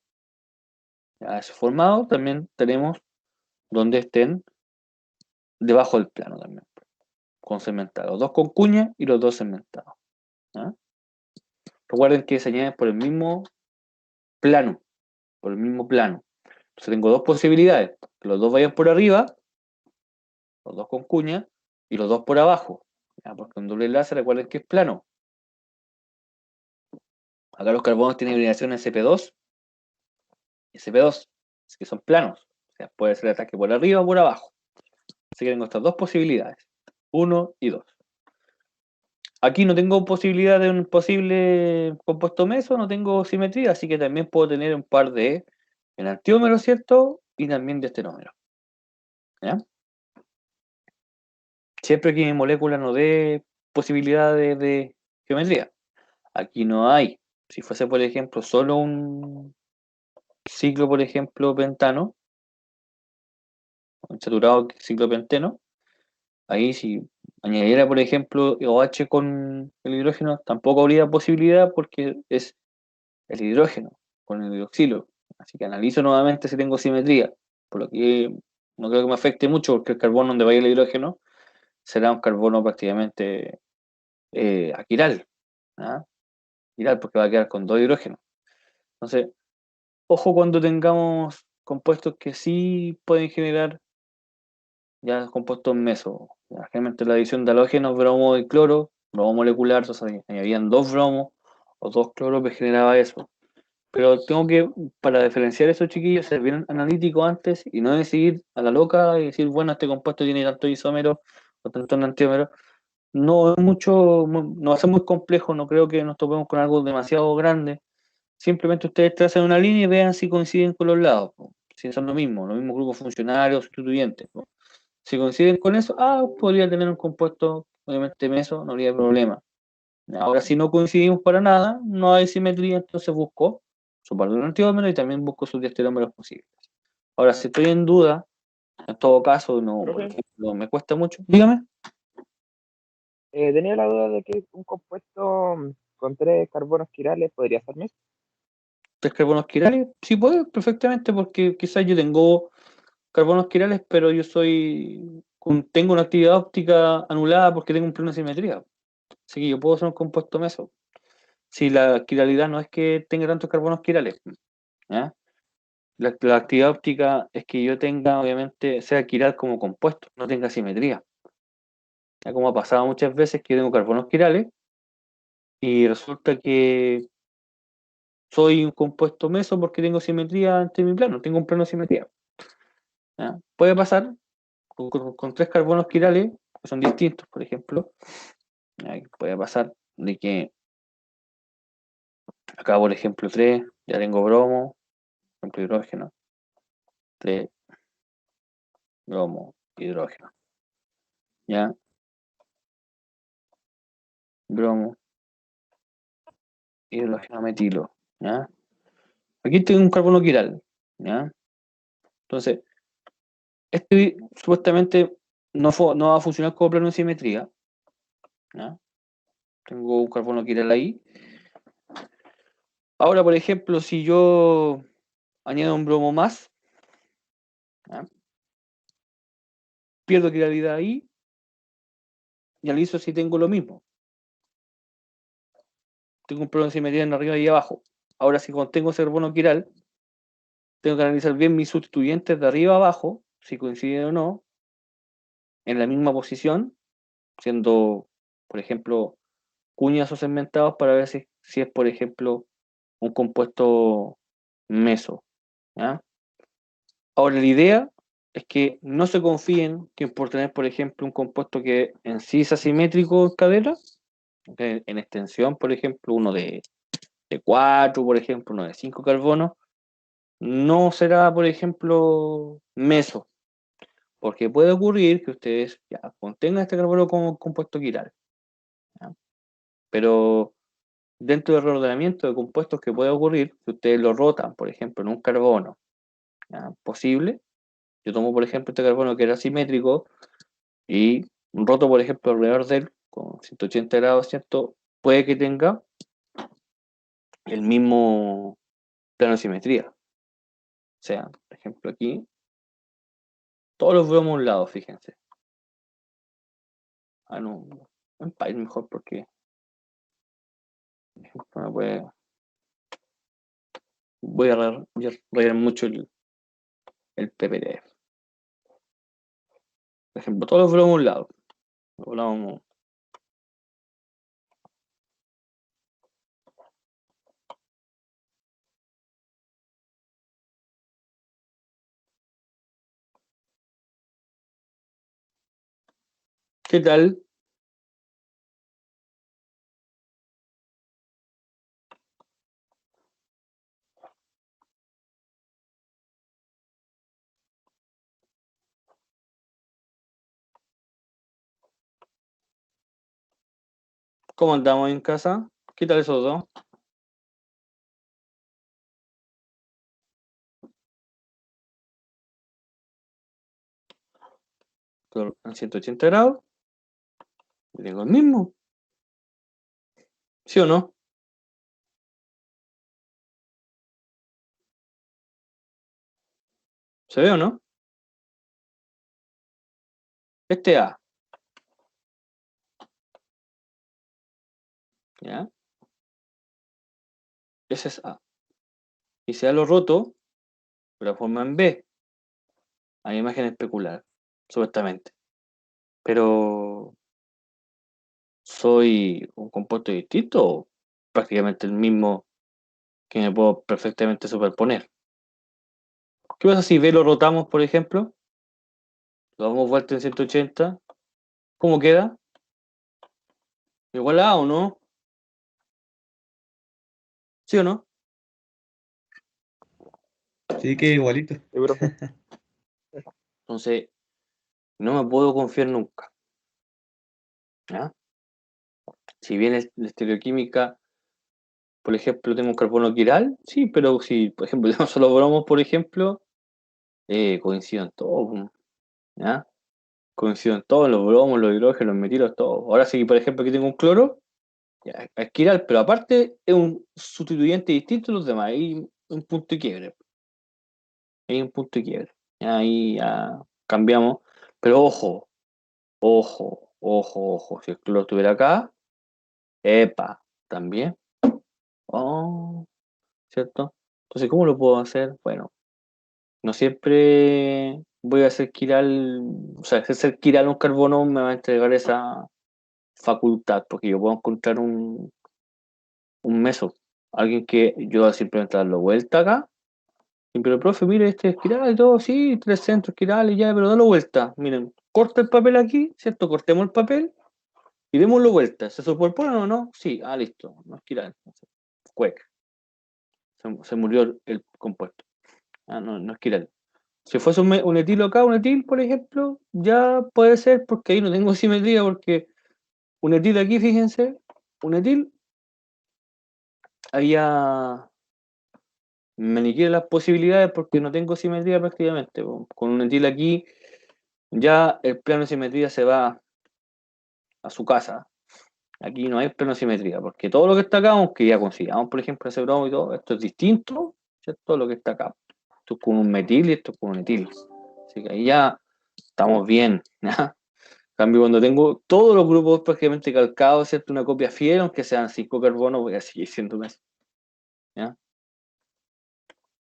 ya es formado, también tenemos donde estén debajo del plano también, con cementados. Los dos con cuña y los dos cementados, ¿ah? Recuerden que se añaden por el mismo plano, por el mismo plano. Entonces tengo dos posibilidades, que los dos vayan por arriba, los dos con cuña, y los dos por abajo, ¿ya? Porque un doble enlace, recuerden que es plano. Acá los carbonos tienen hibridación SP2 y SP2, así que son planos. O sea, puede ser ataque por arriba o por abajo. Así que tengo estas dos posibilidades, 1 y 2. Aquí no tengo posibilidad de un posible compuesto meso, no tengo simetría, así que también puedo tener un par de enantiómeros, ¿cierto? Y también de estenómeros, ¿ya? Siempre que mi molécula no dé posibilidad de geometría. Aquí no hay. Si fuese, por ejemplo, solo un ciclo, por ejemplo, pentano, un saturado ciclo penteno, ahí si añadiera, por ejemplo, OH con el hidrógeno, tampoco habría posibilidad porque es el hidrógeno con el hidroxilo. Así que analizo nuevamente si tengo simetría, por lo que no creo que me afecte mucho porque el carbono donde vaya el hidrógeno será un carbono prácticamente aquiral, ¿ah? Aquiral porque va a quedar con dos hidrógenos. Entonces, ojo cuando tengamos compuestos que sí pueden generar ya compuestos meso. Ya, generalmente la adición de halógenos, bromo y cloro, bromo molecular, o sea, añadían dos bromos o dos cloros, me generaba eso. Pero tengo que, para diferenciar esos chiquillos, ser bien analítico antes y no decidir a la loca y decir, bueno, este compuesto tiene tanto isómero o tanto enantiómero. No es mucho, no va a ser muy complejo, no creo que nos topemos con algo demasiado grande. Simplemente ustedes tracen una línea y vean si coinciden con los lados, po. Si son lo mismo, los mismos grupos funcionarios, sustituyentes, po. Si coinciden con eso, podría tener un compuesto, obviamente meso, no habría problema. Ahora, si no coincidimos para nada, no hay simetría, entonces busco su par de un antiómero y también busco sus diesterómeros posibles. Ahora, si estoy en duda, en todo caso, no, por Profe, ejemplo, me cuesta mucho. Dígame. tenía la duda de que un compuesto con tres carbonos quirales podría ser meso. ¿Tres carbonos quirales? Sí puedo, perfectamente, porque quizás yo tengo carbonos quirales, pero yo soy tengo una actividad óptica anulada porque tengo un plano de simetría. Así que yo puedo ser un compuesto meso. Si la quiralidad no es que tenga tantos carbonos quirales, ¿ya? La actividad óptica es que yo tenga, obviamente, sea quiral como compuesto, no tenga simetría. Ya como ha pasado muchas veces que yo tengo carbonos quirales y resulta que soy un compuesto meso porque tengo simetría entre mi plano, tengo un plano de simetría. ¿Ya? Puede pasar con tres carbonos quirales, que son distintos, por ejemplo. ¿Ya? Puede pasar de que acá, por ejemplo, 3 ya tengo bromo, por ejemplo, hidrógeno, 3 bromo, hidrógeno. ¿Ya? Bromo, hidrógeno, metilo. ¿Ya? Aquí tengo un carbono quiral. ¿Ya? Entonces, este supuestamente no va a funcionar como plano de simetría. ¿Ya? Tengo un carbono quiral ahí. Ahora, por ejemplo, si yo añado un bromo más, ¿ya? Pierdo quiralidad ahí y analizo si tengo lo mismo. Tengo un plano de simetría en arriba y abajo. Ahora, si contengo ese carbono quiral, tengo que analizar bien mis sustituyentes de arriba a abajo, si coinciden o no, en la misma posición, siendo, por ejemplo, cuñas o segmentados para ver si es, por ejemplo, un compuesto meso. ¿Ya? Ahora, la idea es que no se confíen que por tener, por ejemplo, un compuesto que en sí es asimétrico en cadena, en extensión, por ejemplo, uno de 4, por ejemplo, uno de 5 carbonos, no será, por ejemplo, meso, porque puede ocurrir que ustedes ya contengan este carbono como compuesto quiral, ¿ya? Pero dentro del reordenamiento de compuestos que puede ocurrir, si ustedes lo rotan, por ejemplo, en un carbono, ¿ya? Posible, yo tomo, por ejemplo, este carbono que era simétrico y roto, por ejemplo, alrededor de él con 180 grados, ¿cierto? Puede que tenga el mismo plano de simetría. O sea, por ejemplo, aquí, todos los vemos a un lado, fíjense. Ah, no, en Python mejor porque no voy a rayar mucho el PPDF. Por ejemplo, todos los vemos a un lado. Hablamos, ¿qué tal? ¿Cómo andamos en casa? ¿Qué tal esos dos? En 180 grados, yo tengo el mismo, ¿sí o no? ¿Se ve o no? Este A, ¿ya? Ese es A. Y si A lo roto, lo forma en B, a imagen especular, supuestamente. Pero, ¿soy un compuesto distinto o prácticamente el mismo que me puedo perfectamente superponer? ¿Qué pasa si B lo rotamos, por ejemplo? Lo damos vuelta en 180. ¿Cómo queda? ¿Igual a A o no? ¿Sí o no? Sí, que igualito. Sí, profe. Entonces, no me puedo confiar nunca. ¿Ya? Si bien la estereoquímica, por ejemplo, tengo un carbono quiral, sí, pero si, por ejemplo, tengo solo bromos, por ejemplo, coincido en todo, pum, ¿ya? Coincido en todo, en los bromos, los hidrógenos, los metilos, todo. Ahora sí, por ejemplo, aquí tengo un cloro, ya, es quiral, pero aparte es un sustituyente distinto a los demás, hay un punto de quiebre, hay un punto de quiebre. Ya, ahí ya cambiamos, pero ojo, Ojo, ojo, ojo. Si el cloro estuviera acá, epa, también. Oh, ¿cierto? Entonces, ¿cómo lo puedo hacer? Bueno, no siempre voy a hacer quiral, o sea, hacer quiral un carbono me va a entregar esa facultad, porque yo puedo encontrar un meso, alguien que yo simplemente darle vuelta acá, y, pero profe, mire este espiral y todo, sí, 3 centros espirales ya, pero dale vuelta. Miren, corta el papel aquí, ¿cierto? Cortemos el papel y démoslo vuelta. ¿Se superpone o no? Sí, listo, no espiral. Cuec, se murió el compuesto. No, no espiral. Si fuese un etilo acá, un etil, por ejemplo, ya puede ser porque ahí no tengo simetría, porque un etil aquí, fíjense, un etil, ahí ya me aniquila las posibilidades porque no tengo simetría prácticamente. Po. Con un etil aquí, ya el plano de simetría se va a su casa. Aquí no hay plano de simetría, porque todo lo que está acá, aunque ya consigamos, por ejemplo, ese bromo y todo, esto es distinto, ¿cierto? Lo que está acá. Esto es con un metil y esto es con un etil. Así que ahí ya estamos bien. ¿Ya? En cambio, cuando tengo todos los grupos prácticamente calcados, ¿cierto? Una copia fiel, aunque sean 5 carbonos, voy a seguir siendo eso. ¿Ya?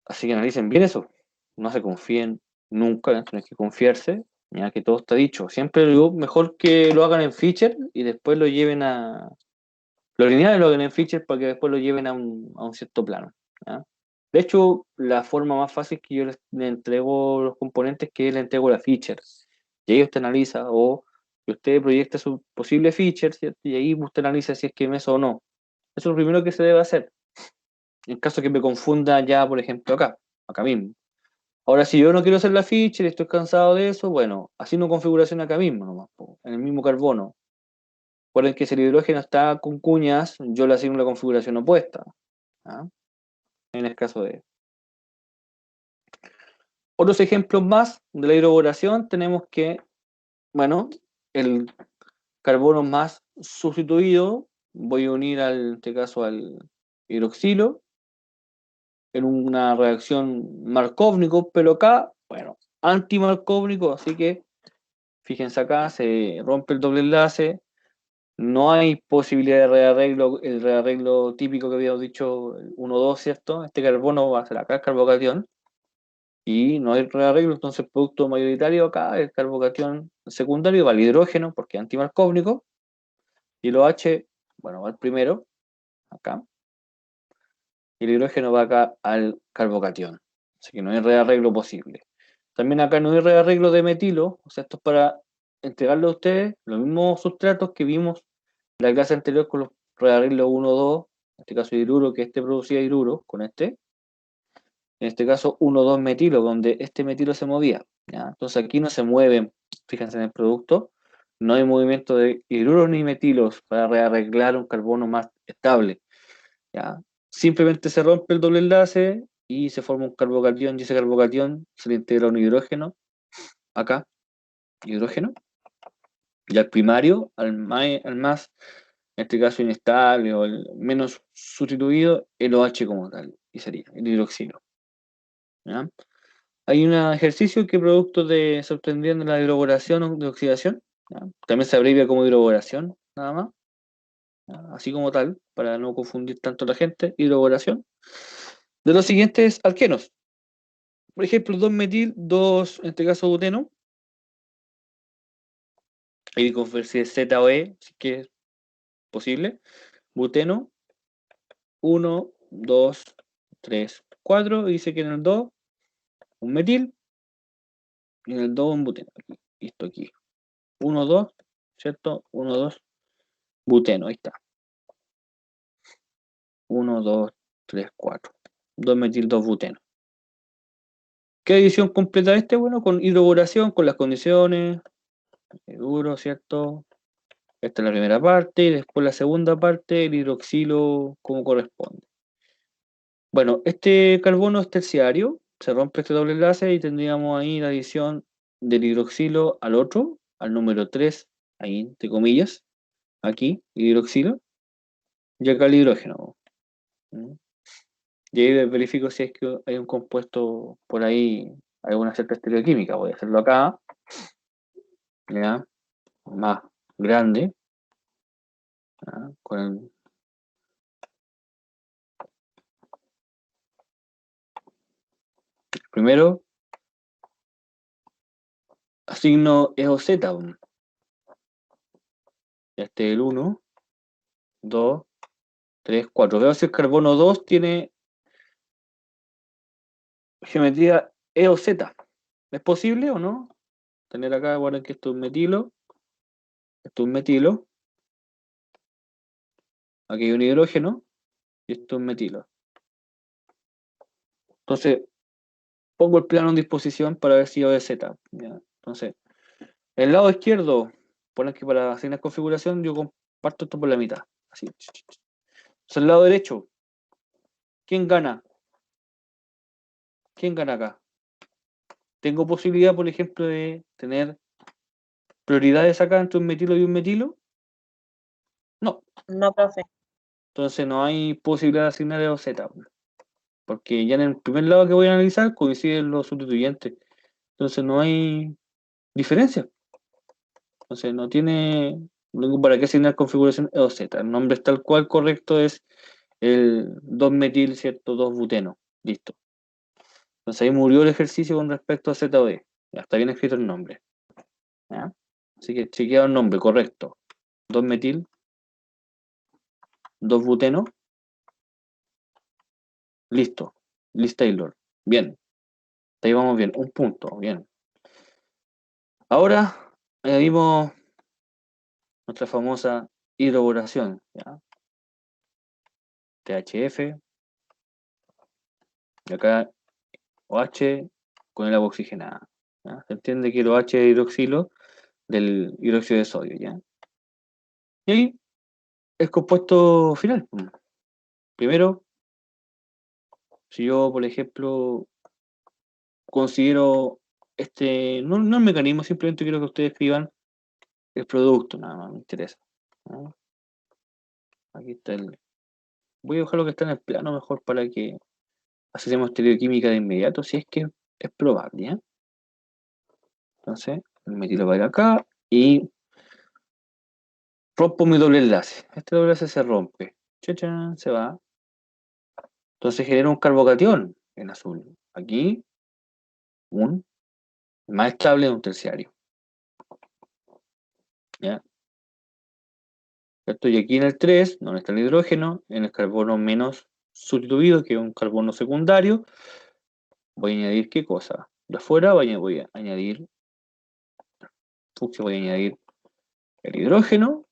Así que analicen bien eso. No se confíen nunca, ¿no? Tienen que confiarse, ya que todo está dicho. Siempre digo, mejor que lo hagan en Feature y después lo lleven a. Lo lineal lo hagan en Feature para que después lo lleven a un cierto plano. ¿Ya? De hecho, la forma más fácil que yo les entrego los componentes es que les entrego la feature. Y ahí usted analiza o que usted proyecta su posible feature, ¿cierto? Y ahí usted analiza si es que es eso o no. Eso es lo primero que se debe hacer. En caso que me confunda ya, por ejemplo, acá mismo. Ahora, si yo no quiero hacer la feature y estoy cansado de eso, bueno, haciendo configuración acá mismo nomás, en el mismo carbono. Recuerden que si el hidrógeno está con cuñas, yo le asigno la configuración opuesta. ¿Ah? En el caso de. Otros ejemplos más de la hidroboración tenemos que, bueno, el carbono más sustituido, voy a unir en este caso al hidroxilo en una reacción marcóvnico, pero acá, bueno, antimarcóvnico, así que fíjense acá, se rompe el doble enlace, no hay posibilidad de rearreglo, el rearreglo típico que habíamos dicho, 1,2, ¿cierto? Este carbono va a ser acá el carbocatión, y no hay rearreglo, entonces el producto mayoritario acá, el carbocatión secundario, va al hidrógeno, porque es antimarcóvnico, y el OH, bueno, va al primero, acá, y el hidrógeno va acá al carbocatión. Así que no hay rearreglo posible. También acá no hay rearreglo de metilo, o sea, esto es para entregarle a ustedes los mismos sustratos que vimos en la clase anterior con los rearreglos 1, 2, en este caso hidruro, que este producía hidruro con este, en este caso 1,2 metilo, donde este metilo se movía. ¿Ya? Entonces aquí no se mueven, fíjense en el producto, no hay movimiento de hidruros ni metilos para rearreglar un carbono más estable. ¿Ya? Simplemente se rompe el doble enlace y se forma un carbocatión, y ese carbocatión se le integra un hidrógeno, acá, hidrógeno, y al primario, al más, en este caso inestable o el menos sustituido, el OH como tal, y sería el hidroxilo. ¿Ya? Hay un ejercicio que producto de se obtendrían de la hidroboración o de oxidación, ¿ya? También se abrevia como hidroboración, nada más, ¿ya? Así como tal, para no confundir tanto a la gente, hidroboración. De los siguientes alquenos, por ejemplo, 2-metil, 2, en este caso buteno, ahí con si Z o E, si que es posible, buteno, 1, 2, 3, 4, y dice que en el 2, un metil, y en el 2, un buteno, aquí, listo, aquí, 1, 2, ¿cierto? 1, 2, buteno, ahí está. 1, 2, 3, 4. 2-metil 2-buteno. ¿Qué adición completa este? Bueno, con hidroboración, con las condiciones, duro, ¿cierto? Esta es la primera parte, y después la segunda parte, el hidroxilo, como corresponde. Bueno, este carbono es terciario, se rompe este doble enlace y tendríamos ahí la adición del hidroxilo al otro, al número 3, ahí, entre comillas, aquí, hidroxilo, y acá el hidrógeno. ¿Mm? Y ahí verifico si es que hay un compuesto por ahí, alguna cierta estereoquímica. Voy a hacerlo acá. ¿Ya? más grande, con el primero asigno E o Z. Este es el 1, 2, 3, 4. Veo si el carbono 2 tiene geometría E o Z. ¿Es posible o no? Tener acá, bueno, que esto es metilo, esto es metilo, aquí hay un hidrógeno y esto es metilo. Entonces, pongo el plano en disposición para ver si O es Z. ¿Ya? Entonces, el lado izquierdo, ponen que para asignar configuración yo comparto esto por la mitad. Así. Entonces, el lado derecho, ¿quién gana? ¿Quién gana acá? ¿Tengo posibilidad, por ejemplo, de tener prioridades acá entre un metilo y un metilo? No. No, profe. Entonces no hay posibilidad de asignar E o Z. Porque ya en el primer lado que voy a analizar coinciden los sustituyentes. Entonces no hay diferencia. Entonces no tiene para qué asignar configuración E o Z. El nombre es tal cual correcto, es el 2-metil, ¿cierto? 2-buteno. Listo. Entonces ahí murió el ejercicio con respecto a Z o D. Ya está bien escrito el nombre. ¿Ya? Así que chequeado el nombre, correcto. 2-metil, 2-buteno. Listo. Liz Taylor. Bien. Ahí vamos bien. Un punto. Bien. Ahora añadimos nuestra famosa hidroboración. ¿Ya? THF. Y acá OH con el agua oxigenada. ¿Ya? Se entiende que el OH es hidroxilo del hidróxido de sodio. ¿Ya? Y ahí el compuesto final. Primero, si yo, por ejemplo, considero no el mecanismo, simplemente quiero que ustedes escriban el producto, nada más me interesa. ¿Ya? Aquí está el. Voy a dejar lo que está en el plano mejor para que hacemos estereoquímica de inmediato, si es que es probable. ¿Ya? Entonces, el metilo va a ir acá y rompo mi doble enlace. Este doble enlace se rompe. Chachán, se va. Entonces genera un carbocatión en azul. Aquí, un más estable de un terciario. ¿Ya? Estoy aquí en el 3, donde está el hidrógeno, en el carbono menos sustituido, que es un carbono secundario. Voy a añadir ¿qué cosa? De afuera voy a añadir, voy a añadir el hidrógeno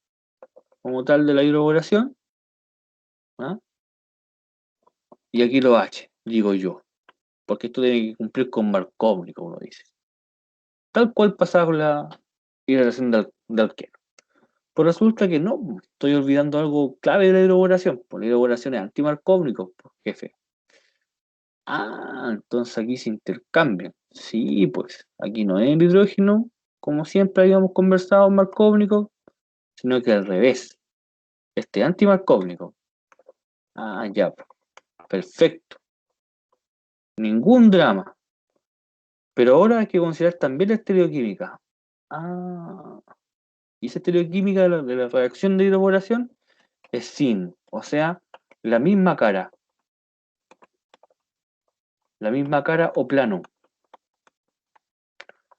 como tal de la hidroboración. ¿Ah? Y aquí lo H, digo yo, porque esto tiene que cumplir con Markovnik, como uno dice. Tal cual pasaba con la hidratación de alqueno. Pues resulta que no, estoy olvidando algo clave de la hidroboración. Pues la hidroboración es antimarcóvnico, pues, jefe. Ah, entonces aquí se intercambian. Sí, pues aquí no es el hidrógeno, como siempre habíamos conversado, marcóvnico, sino que al revés. Este antimarcóvnico. Ah, ya, pues, perfecto. Ningún drama. Pero ahora hay que considerar también la estereoquímica. Ah, y esa estereoquímica de la reacción de hidroboración es sin, o sea, la misma cara. La misma cara o plano.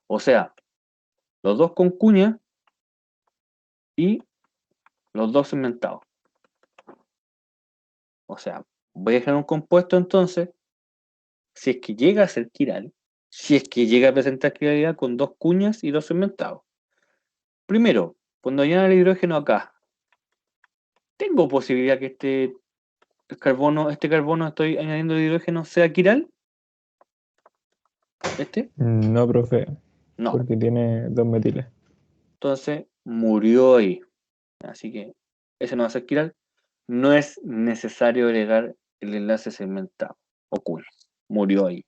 O sea, los dos con cuña y los dos segmentados. O sea, voy a dejar un compuesto entonces, si es que llega a ser quiral, si es que llega a presentar quiralidad con dos cuñas y dos segmentados. Primero, cuando añada el hidrógeno acá, ¿tengo posibilidad que este carbono estoy añadiendo el hidrógeno sea quiral? ¿Este? No, profe, No. porque tiene dos metiles. Entonces, murió ahí. Así que ese no va a ser quiral. No es necesario agregar el enlace segmentado o cuña. Murió ahí.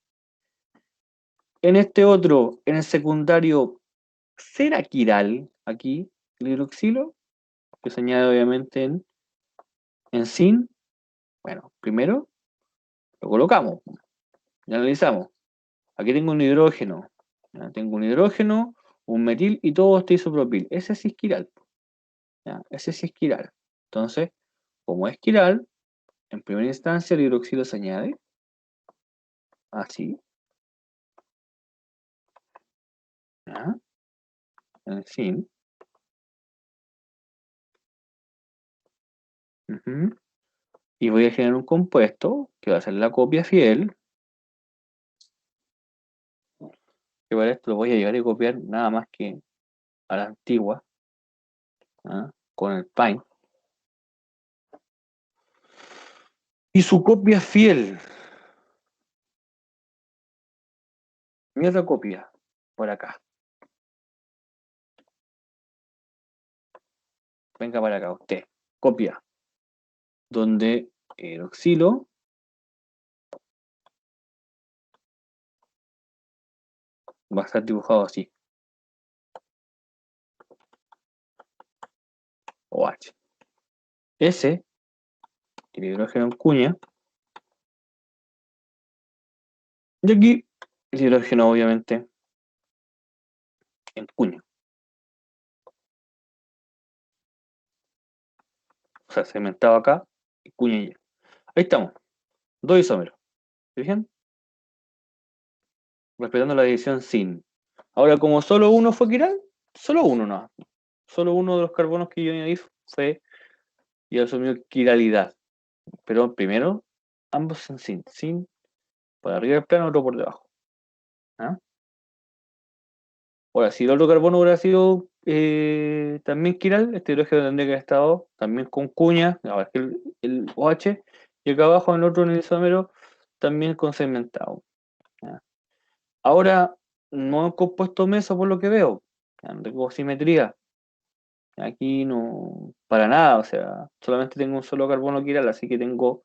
En este otro, en el secundario, ¿será quiral aquí el hidroxilo? Que se añade obviamente en sin. Bueno, primero lo colocamos y analizamos. Aquí tengo un hidrógeno. ¿Ya? Tengo un hidrógeno un metil y todo este isopropil. Ese sí es quiral. ¿Ya? Ese sí es quiral. Entonces, como es quiral, en primera instancia el hidroxilo se añade. Así. ¿Ya? En fin. Y voy a generar un compuesto que va a ser la copia fiel. Que para esto lo voy a llegar y copiar nada más que a la antigua. ¿Ah? Con el Paint. Y su copia fiel. Mi otra copia. Por acá. Venga para acá usted. Copia. Donde el oxilo va a estar dibujado así. OH. S, el hidrógeno en cuña. Y aquí el hidrógeno, obviamente, en cuña. O sea, segmentado acá y cuña y. Ahí estamos. Dos isómeros. ¿Se fijan? Respetando la división sin. Ahora, como solo uno fue quiral, solo uno no. Solo uno de los carbonos que yo añadí fue y asumió quiralidad. Pero primero, ambos en sin. Sin por arriba del plano, otro por debajo. ¿Ah? Ahora, si el otro carbono hubiera sido también quiral, este hidrógeno tendría que haber estado también con cuña, ahora que el OH, y acá abajo en el otro en el isómero también con segmentado. ¿Ya? Ahora, no es un compuesto meso por lo que veo, ¿ya? No tengo simetría. Aquí no, para nada, o sea, solamente tengo un solo carbono quiral, así que tengo,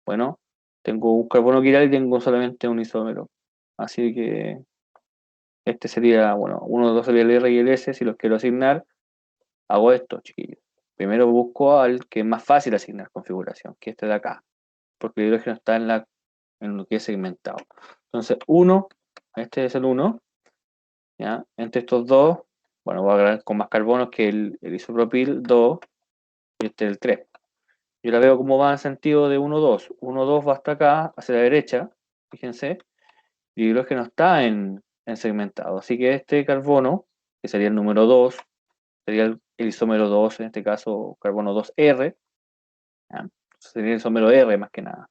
bueno, tengo un carbono quiral y tengo solamente un isómero. Así que este sería, bueno, uno de los sería el R y el S, si los quiero asignar, hago esto, chiquillos. Primero busco al que es más fácil asignar configuración, que este de acá, porque el hidrógeno está en lo que es segmentado. Entonces, 1, este es el 1, ¿ya? Entre estos dos, bueno, voy a agarrar con más carbonos que el isopropil 2 y este es el 3. Yo la veo como va en sentido de 1, 2. 1, 2 va hasta acá, hacia la derecha, fíjense, y el hidrógeno está en segmentado. Así que este carbono, que sería el número 2, sería el isómero 2, en este caso carbono 2R, ¿ya? Sería el isómero R más que nada.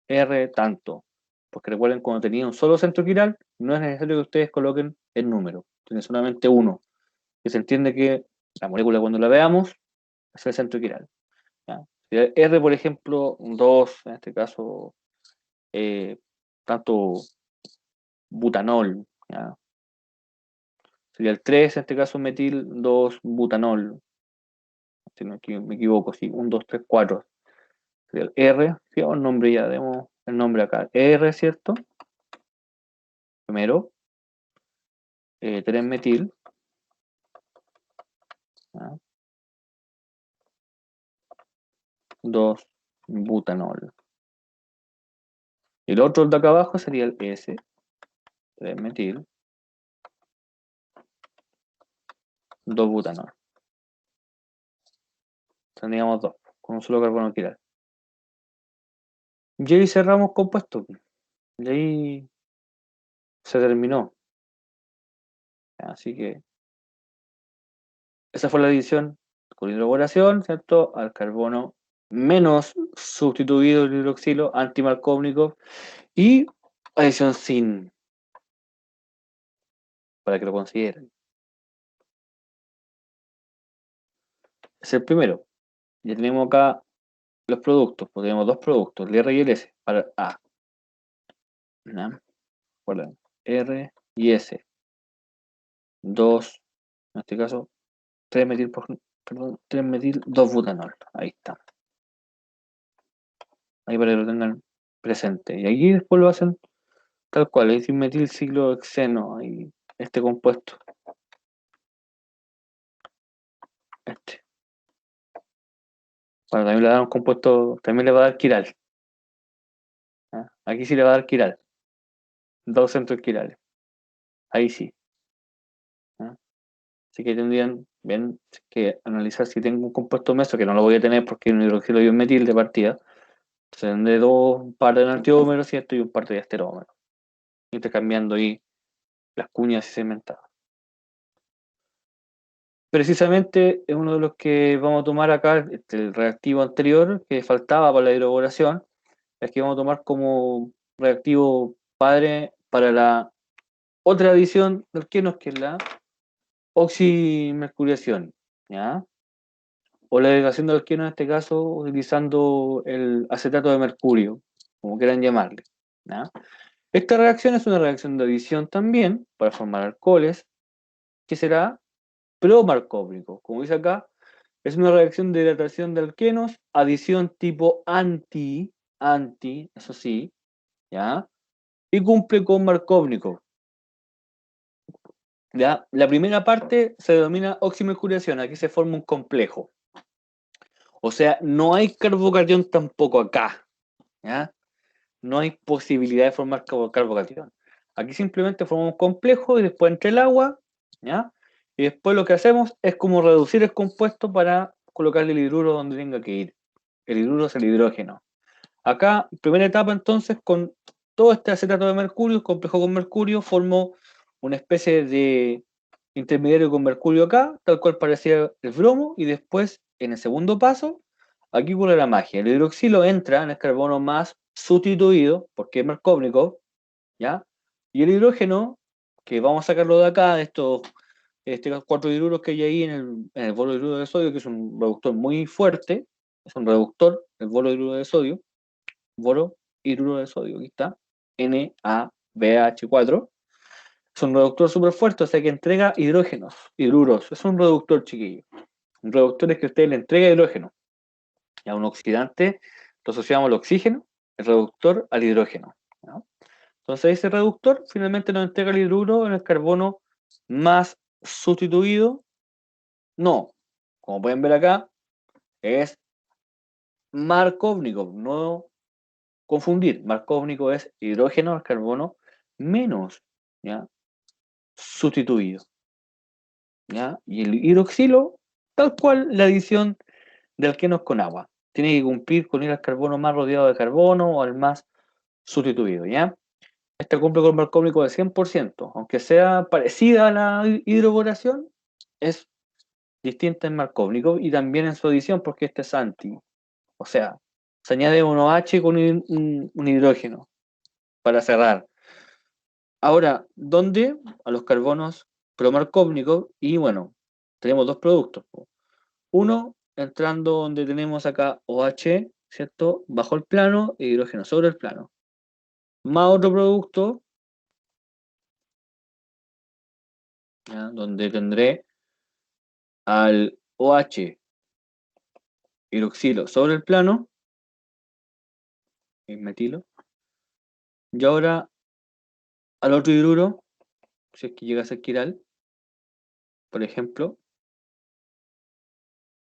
R tanto, porque recuerden cuando tenía un solo centro quiral, no es necesario que ustedes coloquen el número, tiene solamente uno, que se entiende que la molécula cuando la veamos es el centro quiral. ¿Ya? R, por ejemplo, 2, en este caso, tanto butanol, ¿ya? Sería el 3, en este caso metil 2 butanol, si no me equivoco, sí, 1, 2, 3, 4. Sería el R, fíjate el nombre ya, demos el nombre acá, R, ¿cierto? Primero, 3 metil, ¿ya? 2 butanol. Y el otro de acá abajo sería el S, 3 metil, 2 butanol. Tendríamos dos, con un solo carbono quiral. Y ahí cerramos compuesto. Y ahí se terminó. Así que esa fue la adición con hidroboración, ¿cierto? Al carbono menos sustituido el hidroxilo antimarcónico y adición sin, para que lo consideren. Es el primero. Ya tenemos acá los productos, pues tenemos dos productos, el R y el S, para A. ¿No? Recuerden, R y S. 2, en este caso, 3 metil, perdón, 3 metil 2 butanol. Ahí está. Ahí para que lo tengan presente. Y aquí después lo hacen tal cual, es metil ciclohexeno, y este compuesto. Este. Bueno, también le da un compuesto, también le va a dar quiral. ¿Ah? Aquí sí le va a dar quiral. Dos centros quirales. Ahí sí. ¿Ah? Así que tendrían bien que analizar si tengo un compuesto meso, que no lo voy a tener porque es un hidroxilo y un metil de partida. Entonces tendré un par de enantiómeros, ¿cierto? Y un par de esterómeros. Intercambiando ahí las cuñas y cementadas. Precisamente es uno de los que vamos a tomar acá, el reactivo anterior que faltaba para la hidroboración, es que vamos a tomar como reactivo padre para la otra adición de alquenos, que es la oximercuriación, ¿ya? O la agregación de alquenos en este caso utilizando el acetato de mercurio, como quieran llamarle, ¿ya? Esta reacción es una reacción de adición también para formar alcoholes, que será promarcóvnico. Como dice acá, es una reacción de hidratación de alquenos, adición tipo anti, eso sí, ¿ya? Y cumple con Markovnikov. ¿Ya? La primera parte se denomina oximercuriación, aquí se forma un complejo. O sea, no hay carbocatión tampoco acá, ¿ya? No hay posibilidad de formar carbocatión. Aquí simplemente formamos un complejo y después entra el agua, ¿ya? Y después lo que hacemos es como reducir el compuesto para colocarle el hidruro donde tenga que ir. El hidruro es el hidrógeno. Acá, primera etapa entonces, con todo este acetato de mercurio, complejo con mercurio, formó una especie de intermediario con mercurio acá, tal cual parecía el bromo, y después, en el segundo paso, aquí ocurre la magia. El hidroxilo entra en el carbono más sustituido, porque es Markovnikov, ¿ya? Y el hidrógeno, que vamos a sacarlo de acá, de estos 4 hidruros que hay ahí en el bolo hidruro de sodio, que es un reductor muy fuerte, es un reductor, el bolo hidruro de sodio, boro hidruro de sodio, aquí está, NaBH4. Es un reductor súper fuerte, o sea que entrega hidrógenos, hidruros. Es un reductor, chiquillo. Un reductor es que usted le entrega hidrógeno. Y a un oxidante lo asociamos al oxígeno, el reductor al hidrógeno, ¿no? Entonces ese reductor finalmente nos entrega el hidruro en el carbono más sustituido. No, como pueden ver acá, es Markovnikov, no confundir. Markovnikov es hidrógeno al carbono menos, ¿ya? Sustituido, ¿ya? Y el hidroxilo, tal cual la adición de alquenos con agua. Tiene que cumplir con ir al carbono más rodeado de carbono o al más sustituido, ¿ya? Este cumple con Markovnikov de 100%, aunque sea parecida a la hidroboración, es distinta en Markovnikov y también en su adición porque este es anti. O sea, se añade un OH con un hidrógeno para cerrar. Ahora, ¿dónde? A los carbonos promarkovnikov y bueno, tenemos dos productos. Uno, entrando donde tenemos acá OH, ¿cierto? Bajo el plano e hidrógeno sobre el plano. Más otro producto, ¿ya? Donde tendré al OH hidroxilo sobre el plano, el metilo, y ahora al otro hidruro, si es que llega a ser quiral, por ejemplo,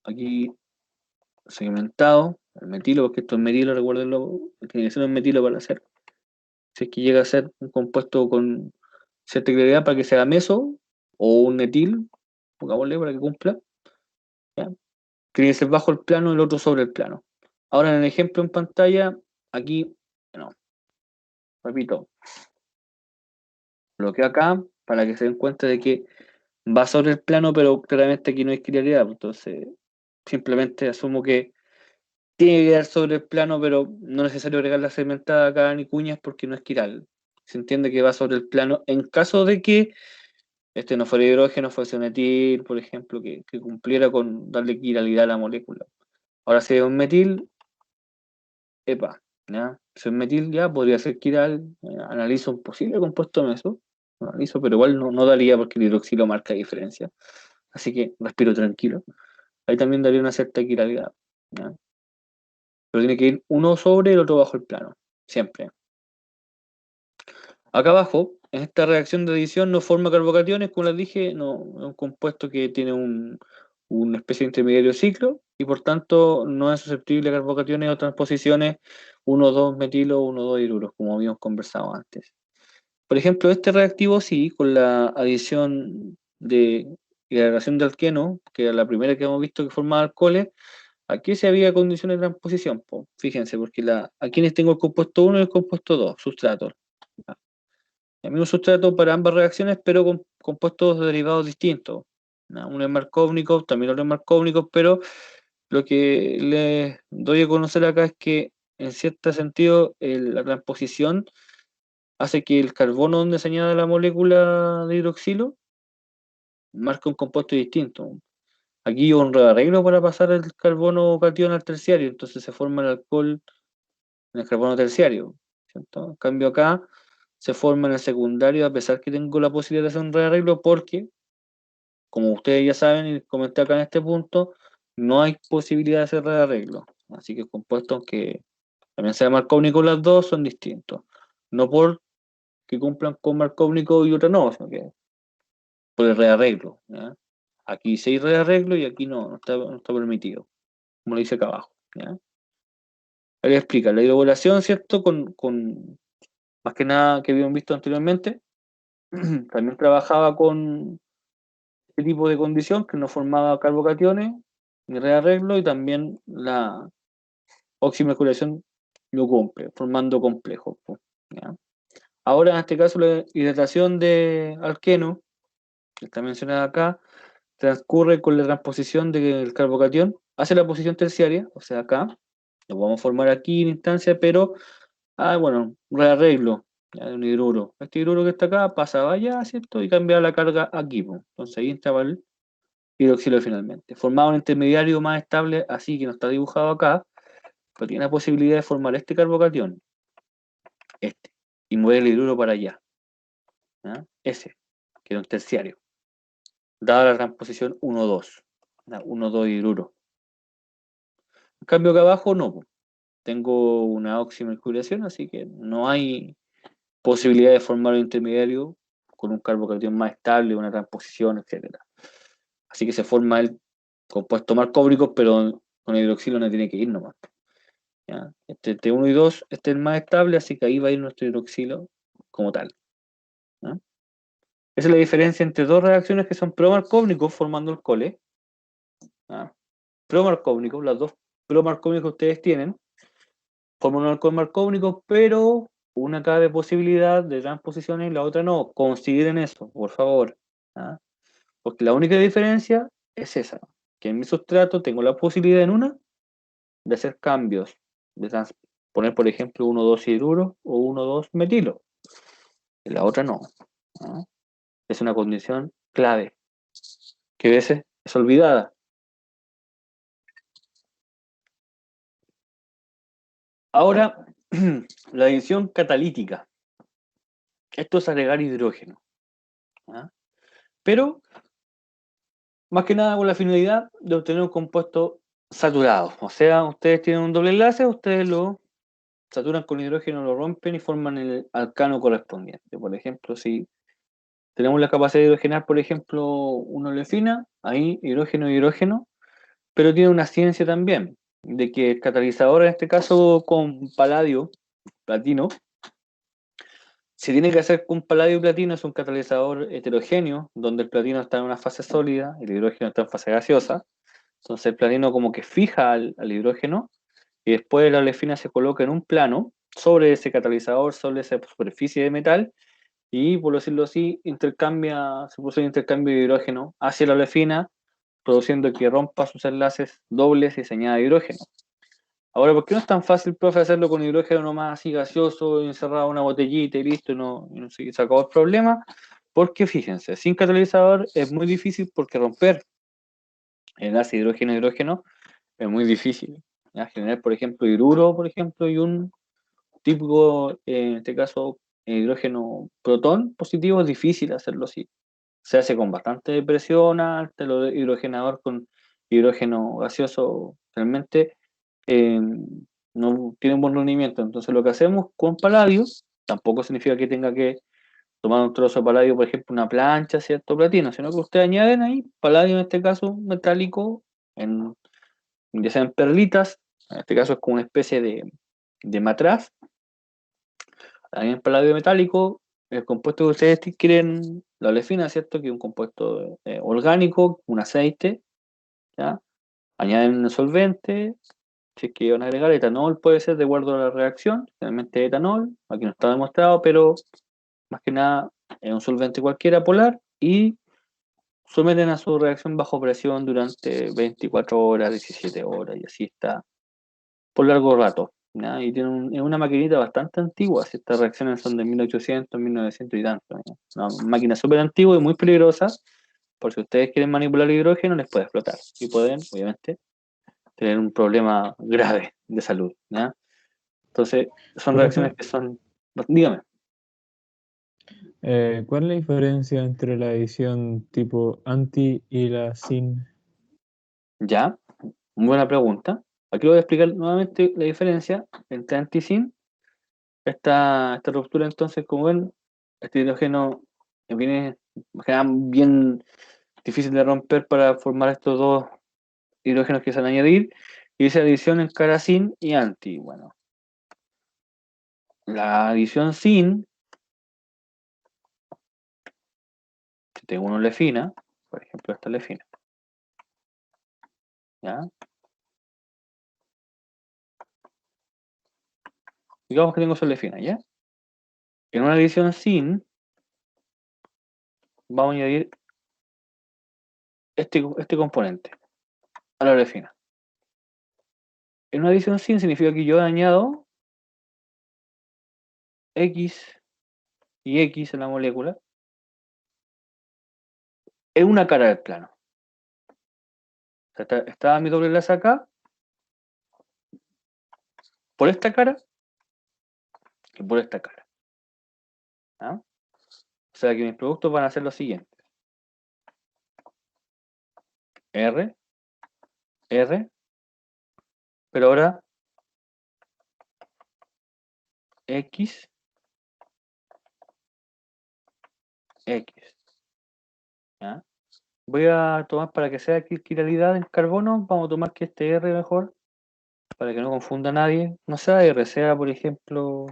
aquí segmentado, el metilo, porque esto es metilo, recuérdenlo, tiene que ser un metilo para hacer. Si es que llega a ser un compuesto con cierta claridad para que sea meso, o un etil, pongámosle para que cumpla, ¿ya? Tiene que ser bajo el plano y el otro sobre el plano. Ahora en el ejemplo en pantalla, aquí, bueno, repito, bloqueo acá para que se den cuenta de que va sobre el plano, pero claramente aquí no hay claridad, entonces simplemente asumo que tiene que quedar sobre el plano, pero no es necesario agregar la segmentada acá ni cuñas porque no es quiral. Se entiende que va sobre el plano en caso de que este no fuera hidrógeno, fuese un etil, por ejemplo, que cumpliera con darle quiralidad a la molécula. Ahora, si es un metil, epa, ¿ya? Si es un metil ya podría ser quiral, analizo un posible compuesto meso, analizo, pero igual no daría porque el hidroxilo marca diferencia. Así que respiro tranquilo. Ahí también daría una cierta quiralidad, ¿ya? Pero tiene que ir uno sobre y el otro bajo el plano, siempre. Acá abajo, en esta reacción de adición no forma carbocationes, como les dije, no, es un compuesto que tiene una especie de intermediario ciclo y por tanto no es susceptible a carbocationes o transposiciones 1,2 metilo o 1,2 hidruros, como habíamos conversado antes. Por ejemplo, este reactivo sí, con la adición de hidratación de alqueno, que era la primera que hemos visto que formaba alcoholes, aquí se había condiciones de transposición, po. Fíjense, porque aquí tengo el compuesto 1 y el compuesto 2, sustratos. El mismo sustrato para ambas reacciones, pero con compuestos derivados distintos. Uno es Markovnikov, también otro es Markovnikov, pero lo que les doy a conocer acá es que, en cierto sentido, la transposición hace que el carbono donde se añade la molécula de hidroxilo marque un compuesto distinto. Aquí hay un rearreglo para pasar el carbono catión al terciario, entonces se forma el alcohol en el carbono terciario, ¿cierto? En cambio acá se forma en el secundario, a pesar que tengo la posibilidad de hacer un rearreglo, porque, como ustedes ya saben, y comenté acá en este punto, no hay posibilidad de hacer rearreglo. Así que compuestos que también sea Markovnikov las dos son distintos. No por que cumplan con Markovnikov y otra no, sino que por el rearreglo, ¿ya? Aquí sí hay rearreglo y aquí no está permitido, como lo dice acá abajo, ¿ya? Ahí explica, la hidroboración, ¿cierto? Con más que nada que habíamos visto anteriormente, también trabajaba con este tipo de condición que no formaba carbocationes ni rearreglo, y también la oximercurización lo cumple, formando complejos, ¿ya? Ahora, en este caso, la hidratación de alqueno, que está mencionada acá, transcurre con la transposición del carbocatión hacia la posición terciaria, o sea, acá, lo vamos a formar aquí en instancia, pero, bueno, rearreglo, ya, de un hidruro. Este hidruro que está acá pasaba allá, ¿cierto? Y cambiaba la carga aquí, entonces ahí estaba el hidroxilo finalmente. Formaba un intermediario más estable, así que no está dibujado acá, pero tiene la posibilidad de formar este carbocatión, y mover el hidruro para allá, ¿ya? Ese, que era un terciario, dada la transposición 1,2, 1,2 hidruro. En cambio acá abajo no, tengo una oximercurización, así que no hay posibilidad de formar un intermediario con un carbocatión más estable, una transposición, etc. Así que se forma el compuesto Markovnikov, pero con hidroxilo no tiene que ir nomás, ¿ya? Este 1 y 2, este es el más estable, así que ahí va a ir nuestro hidroxilo como tal, ¿ya? Esa es la diferencia entre dos reacciones que son pro-Markovnikov formando alcoholes, ¿ya? Pro-Markovnikov, las dos pro-Markovnikov que ustedes tienen, forman un alcohol Markovnikov, pero una cabe posibilidad de transposiciones y la otra no. Consideren eso, por favor, ¿ya? Porque la única diferencia es esa, que en mi sustrato tengo la posibilidad en una de hacer cambios, de poner, por ejemplo, 1,2 hidruro o 1,2 metilo, en la otra no, ¿ya? Es una condición clave, que a veces es olvidada. Ahora, la adición catalítica. Esto es agregar hidrógeno, ¿ya? Pero, más que nada con la finalidad de obtener un compuesto saturado. O sea, ustedes tienen un doble enlace, ustedes lo saturan con hidrógeno, lo rompen y forman el alcano correspondiente. Por ejemplo, si tenemos la capacidad de hidrogenar, por ejemplo, una olefina, ahí hidrógeno y hidrógeno, pero tiene una ciencia también, de que el catalizador, en este caso con paladio, platino, se tiene que hacer con paladio y platino, es un catalizador heterogéneo, donde el platino está en una fase sólida y el hidrógeno está en fase gaseosa. Entonces el platino como que fija al hidrógeno, y después la olefina se coloca en un plano sobre ese catalizador, sobre esa superficie de metal, y por decirlo así, se produce un intercambio de hidrógeno hacia la olefina, produciendo que rompa sus enlaces dobles y se añada hidrógeno. Ahora, ¿por qué no es tan fácil, profe, hacerlo con hidrógeno nomás así gaseoso, encerrado en una botellita y listo, y no se acabó el problema? Porque fíjense, sin catalizador es muy difícil, porque romper el enlace hidrógeno-hidrógeno es muy difícil, ¿ya? Generar, por ejemplo, hidruro, por ejemplo, y un típico, en este caso, hidrógeno protón positivo, es difícil hacerlo así. Se hace con bastante presión alta, el hidrogenador con hidrógeno gaseoso realmente eh, no tiene un buen rendimiento. Entonces lo que hacemos con paladio, tampoco significa que tenga que tomar un trozo de paladio, por ejemplo, una plancha, ¿cierto? Platino, sino que ustedes añaden ahí paladio, en este caso metálico, ya sean perlitas, en este caso es como una especie de matraz, también paladio metálico, el compuesto que ustedes quieren, la olefina, ¿cierto? Que es un compuesto orgánico, un aceite, ¿ya? Añaden un solvente, si es que van a agregar etanol, puede ser de acuerdo a la reacción, generalmente etanol, aquí no está demostrado, pero más que nada es un solvente cualquiera polar, y someten a su reacción bajo presión durante 24 horas, 17 horas, y así está por largo rato, ¿ya? Y tiene es una maquinita bastante antigua, si estas reacciones son de 1800, 1900 y tanto, ¿ya? Una máquina súper antigua y muy peligrosa, por si ustedes quieren manipular hidrógeno, les puede explotar, y pueden, obviamente, tener un problema grave de salud, ¿ya? Entonces, son reacciones Profe, que son... Dígame. ¿cuál es la diferencia entre la adición tipo anti y la sin? Ya, buena pregunta. Aquí voy a explicar nuevamente la diferencia entre anti-sin. Esta ruptura, entonces, como ven, este hidrógeno viene bien difícil de romper para formar estos dos hidrógenos que se van a añadir. Y esa adición en cara sin y anti. Bueno, la adición sin, si tengo una olefina, por ejemplo, esta olefina, ¿ya? Digamos que tengo esa olefina, ¿ya? En una adición sin, vamos a añadir este componente a la olefina. En una adición sin significa que yo añado X y X en la molécula en una cara del plano. O sea, está mi doble enlace acá, por esta cara y por esta cara, ¿ah? O sea que mis productos van a ser los siguientes. R, R, pero ahora X, X, ¿ya? Voy a tomar para que sea quiralidad en carbono, vamos a tomar que este R mejor, para que no confunda a nadie. No sea R, sea por ejemplo,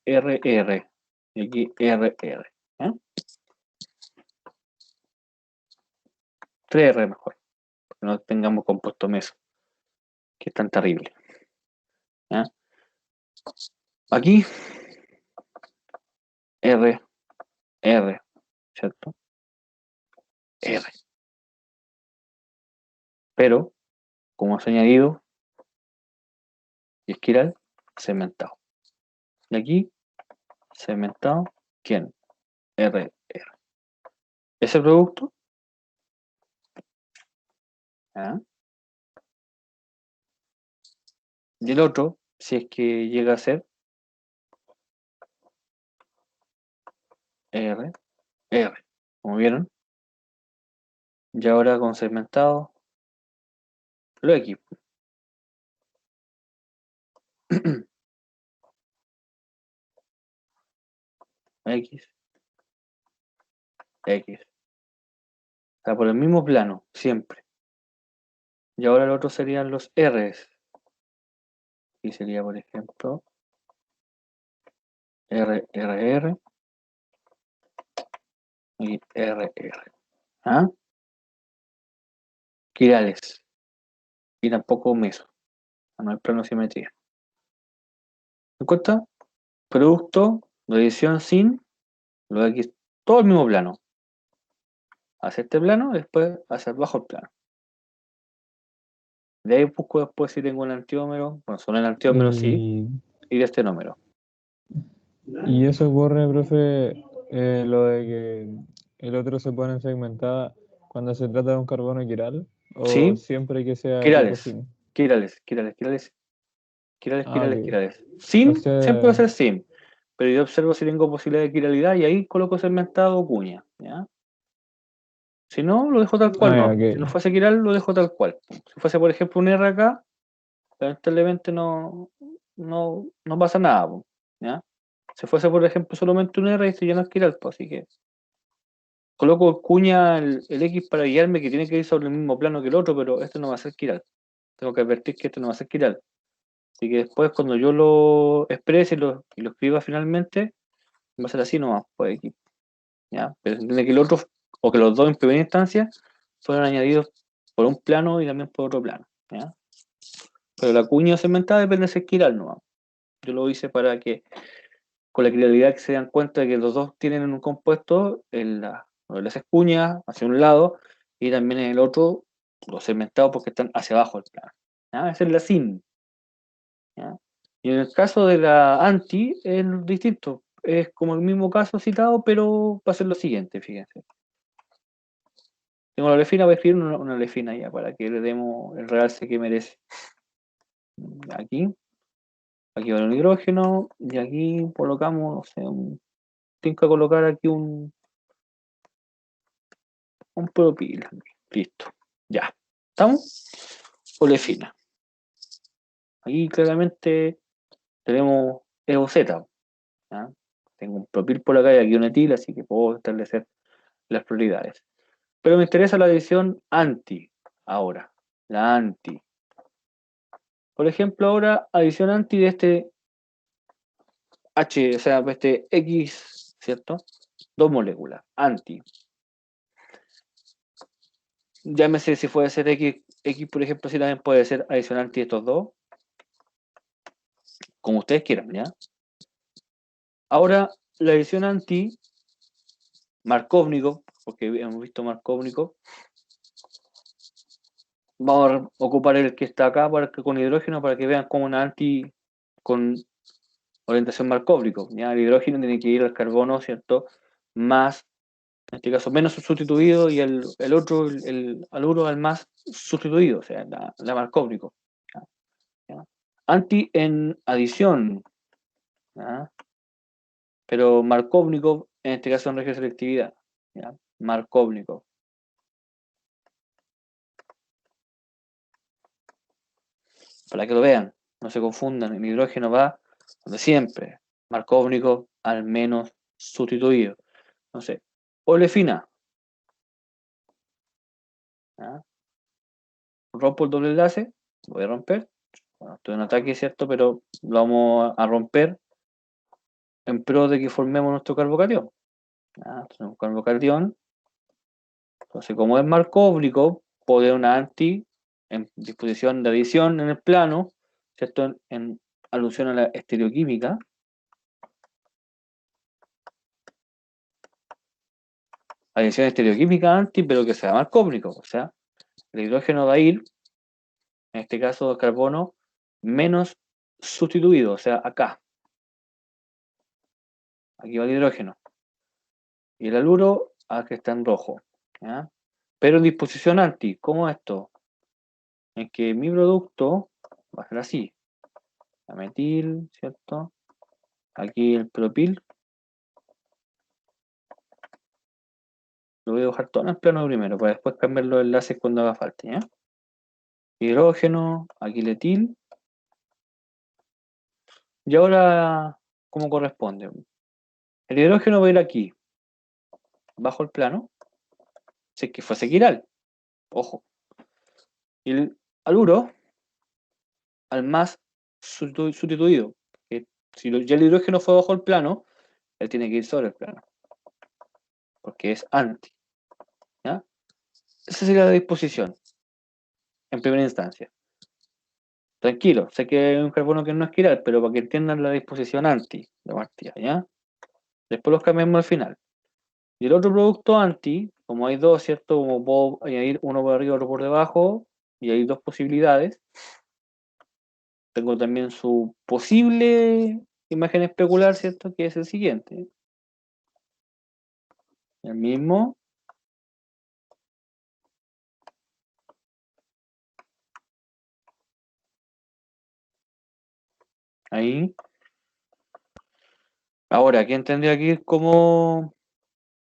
RR, y aquí RR, ¿ya? 3R mejor, que no tengamos compuesto meso, que es tan terrible, ¿ya? Aquí, R, R, ¿cierto? R. Pero, como es añadido, y esquiral, cementado. Y aquí, cementado, ¿quién? R, R. Ese producto, ¿ya? Y el otro, si es que llega a ser R, R. Como vieron, y ahora con segmentado, lo X. X, X. Está por el mismo plano, siempre. Y ahora el otro serían los R's. Y sería, por ejemplo, R, R, R y R, R. ¿Ah? Quirales. Y tampoco meso. No hay plano simetría. ¿Me cuenta? Producto de edición sin, lo de aquí, todo el mismo plano. Hacia este plano, después hacia abajo el plano. De ahí busco después si tengo un antiómero, bueno, son el antiómero sí, Y, y de este número. y eso ocurre, profe, lo de que el otro se pone en segmentada cuando se trata de un carbono quiral o Sí, siempre que sea tipo quirales, sin. quirales, quirales, quirales, quirales, Ah, quirales, ok. quirales. O Sin, siempre va a sea, ser sin. Pero yo observo si tengo posibilidad de quiralidad y ahí coloco segmentado o cuña, ¿ya? Si no, lo dejo tal cual, ya, no. Si no ok. fuese quiral, lo dejo tal cual. Si fuese, por ejemplo, un R acá, lamentablemente no pasa nada, po, ¿ya? Si fuese, por ejemplo, solamente un R, este ya no es quiral, pues, así que coloco cuña el X para guiarme que tiene que ir sobre el mismo plano que el otro, pero este no va a ser quiral. Tengo que advertir que este no va a ser quiral. Así que después, cuando yo lo exprese y lo escriba finalmente, Va a ser así nomás, pues, aquí, ¿ya? Pero se entiende que el otro, o que los dos en primera instancia, fueron añadidos por un plano y también por otro plano, ¿ya? Pero la cuña segmentada depende de ese espiral nomás. Yo lo hice para que, con la claridad, que se dan cuenta de que los dos tienen un compuesto, las cuñas hacia un lado y también en el otro, los segmentados porque están hacia abajo del plano, ¿ya? Esa es la sin, ¿ya? Y en el caso de la anti es distinto. Es como el mismo caso citado, pero va a ser lo siguiente, fíjense. Tengo la olefina, voy a escribir una olefina ya para que le demos el realce que merece. Aquí va el hidrógeno, y aquí colocamos, no sé, tengo que colocar aquí un propil. Listo. Ya. ¿Estamos? Olefina. Aquí claramente tenemos EOZ. ¿Ya? Tengo un propil por acá y aquí un etil, así que puedo establecer las prioridades. Pero me interesa la adición anti ahora. La anti. Por ejemplo, ahora adición anti de este H, o sea, este X, ¿cierto? Dos moléculas. Anti. Llámese si puede ser X, por ejemplo, si también puede ser adición anti de estos dos. Como ustedes quieran, ¿ya? Ahora, la adición anti Markovnikov, porque hemos visto Markovnikov, vamos a ocupar el que está acá para que, con hidrógeno para que vean como una anti con orientación Markovnikov, ¿ya? El hidrógeno tiene que ir al carbono, ¿cierto? Más, en este caso, menos sustituido y el otro, el haluro al más sustituido, o sea, la Markovnikov, ¿ya? ¿Ya? Anti en adición, ¿ya? Pero Markovnikov, en este caso en regioselectividad, ¿ya? Markovnikov. Para que lo vean, no se confundan, el hidrógeno va donde siempre, Markovnikov al menos sustituido. No sé, olefina, ¿ya? Rompo el doble enlace, voy a romper, bueno, estoy en ataque, ¿cierto? Pero lo vamos a romper en pro de que formemos nuestro carbocatión. ¿Ya? Tenemos carbocatión, entonces como es Markovnikov, puedo dar una anti en disposición de adición en el plano, ¿cierto? En alusión a la estereoquímica. Adición estereoquímica anti, pero que sea Markovnikov, o sea, el hidrógeno va a ir, en este caso el carbono, menos sustituido, o sea, acá. Aquí va el hidrógeno. Y el haluro, acá está en rojo. ¿Ya? Pero en disposición anti, ¿cómo esto? En que mi producto va a ser así. La metil, ¿cierto? Aquí el propil. Lo voy a dejar todo en el plano primero, para después cambiar los enlaces cuando haga falta, ¿ya? Hidrógeno, aquí el etil. Y ahora, ¿cómo corresponde? El hidrógeno va a ir aquí, bajo el plano, si es que fuese quiral, ojo. Y el haluro, al más sustituido, que si ya el hidrógeno fue bajo el plano, él tiene que ir sobre el plano, porque es anti, ¿ya? Esa sería la disposición, en primera instancia. Tranquilo, sé que hay un carbono que no es quiral, pero para que entiendan la disposición anti de partida, ¿ya? Después los cambiamos al final. Y el otro producto anti, como hay dos, ¿cierto? Como puedo añadir uno por arriba y otro por debajo, y hay dos posibilidades. Tengo también su posible imagen especular, ¿cierto? Que es el siguiente. El mismo. Ahí. Ahora, ¿quién tendría que ir como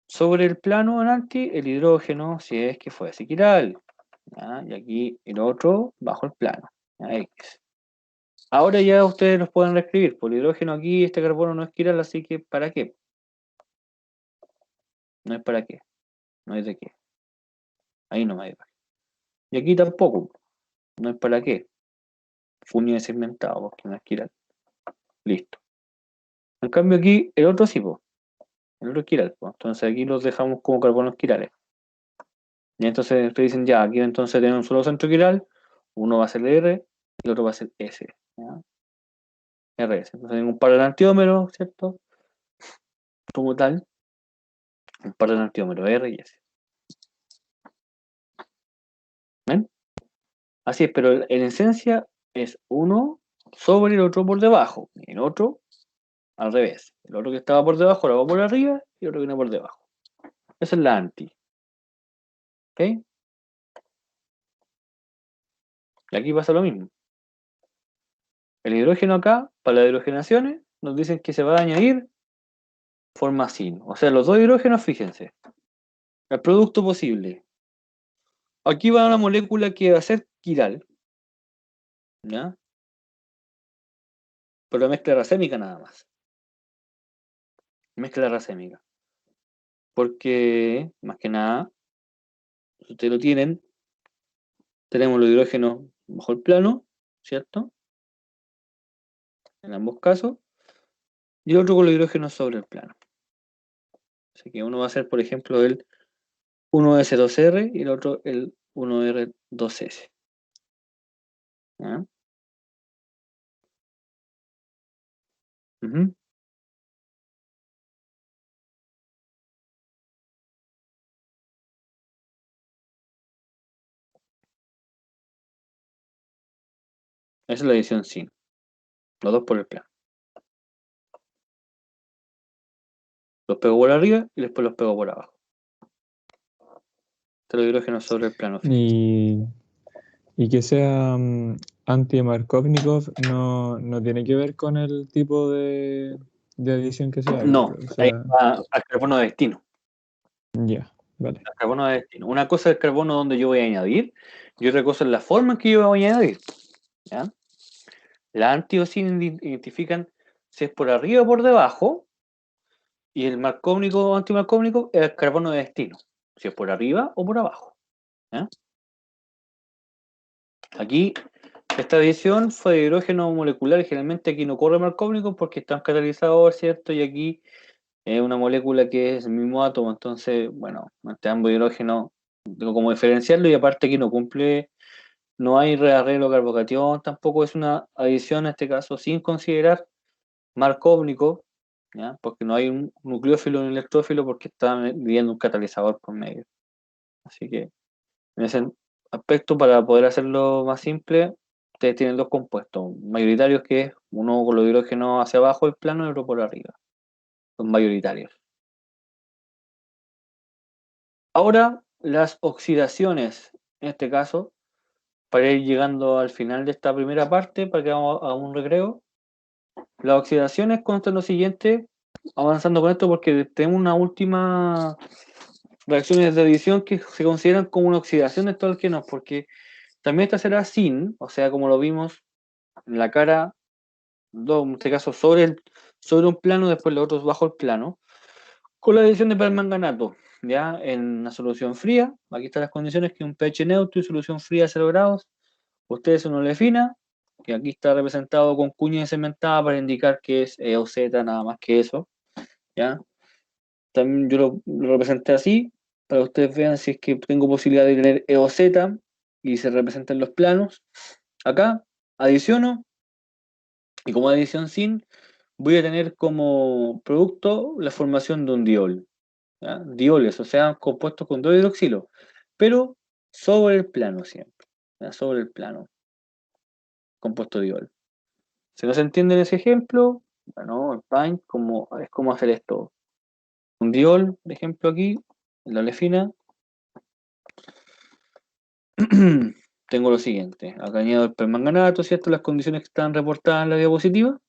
sobre el plano en anti? El hidrógeno, si es que fuese quiral. ¿Ya? Y aquí el otro bajo el plano. ¿Ya? X. Ahora ya ustedes los pueden reescribir. Por el hidrógeno aquí, este carbono no es quiral, así que ¿para qué? No es para qué. No es de qué. Ahí no me hay. Y aquí tampoco. No es para qué. Funio de segmentado, porque no es quiral. Listo. En cambio aquí, el otro sí, po. el otro es quiral, pues. Entonces aquí los dejamos como carbonos quirales. Y entonces te dicen, ya, aquí entonces tenemos un solo centro quiral, uno va a ser R y el otro va a ser S. ¿Ya? RS. Entonces tengo un par de enantiómeros, ¿cierto? Como tal, un par de enantiómeros, R y S. ¿Ven? Así es, pero en esencia es uno sobre el otro por debajo, y el otro al revés. El otro que estaba por debajo ahora va por arriba y el otro viene por debajo. Esa es la anti. ¿Ok? Y aquí pasa lo mismo. El hidrógeno acá, para las hidrogenaciones, nos dicen que se va a añadir forma sin. O sea, los dos hidrógenos, fíjense. El producto posible. Aquí va una molécula que va a ser quiral. ¿Ya? Pero mezcla racémica nada más. Mezcla racémica. Porque, más que nada, si ustedes lo tienen, tenemos los hidrógenos bajo el plano, ¿cierto? En ambos casos. Y el otro con los hidrógenos sobre el plano. Así que uno va a ser, por ejemplo, el 1s2r y el otro el 1r2s. ¿Ya? Ujú. Esa es la edición sin. Los dos por el plano. Los pego por arriba y después los pego por abajo. Los hidrógenos sobre el plano. Y que sea anti-Markovnikov no tiene que ver con el tipo de adición que se haga. No, O ahí sea, va al carbono de destino. ya, vale. Al carbono de destino. Una cosa es el carbono donde yo voy a añadir y otra cosa es la forma en que yo voy a añadir. ¿Ya? La anti o sin identifican si es por arriba o por debajo y el marcónico o antimarcónico es el carbono de destino. Si es por arriba o por abajo. ¿Ya? Aquí, esta adición fue de hidrógeno molecular. Generalmente aquí no corre marcónico porque está en catalizador, ¿cierto? Y aquí es una molécula que es el mismo átomo. Entonces, bueno, entre ambos hidrógenos tengo como diferenciarlo y aparte aquí no cumple, no hay rearreglo carbocatión, tampoco es una adición en este caso sin considerar marcónico, ¿ya? Porque no hay un nucleófilo ni un electrófilo porque está viviendo un catalizador por medio. Así que en ese aspecto, para poder hacerlo más simple, ustedes tienen dos compuestos mayoritarios, que es uno con los hidrógenos hacia abajo del plano y otro por arriba. Son mayoritarios. Ahora, las oxidaciones, en este caso, para ir llegando al final de esta primera parte, para que hagamos un recreo, las oxidaciones constan lo siguiente, avanzando con esto porque tenemos una última reacciones de adición que se consideran como una oxidación de estos alquenos, porque también esta será sin, o sea, como lo vimos en la cara 2, en este caso sobre un plano, después los otros bajo el plano, con la adición de permanganato, ya en una solución fría. Aquí están las condiciones, que un pH neutro y solución fría a 0 grados. Ustedes una olefina, que aquí está representado con cuña cementada para indicar que es E o Z, nada más que eso, ¿ya? También yo lo representé así, para que ustedes vean si es que tengo posibilidad de tener E o Z y se representan los planos. Acá adiciono, y como adición sin, voy a tener como producto la formación de un diol. ¿Ya? Dioles, o sea, compuestos con dos hidroxilos, pero sobre el plano siempre, ¿ya? Sobre el plano, compuesto diol. Si no se entiende en ese ejemplo, bueno, el paint es como hacer esto. Un diol, de ejemplo aquí, en la olefina, tengo lo siguiente. Acá añado el permanganato, ¿cierto? Las condiciones que están reportadas en la diapositiva.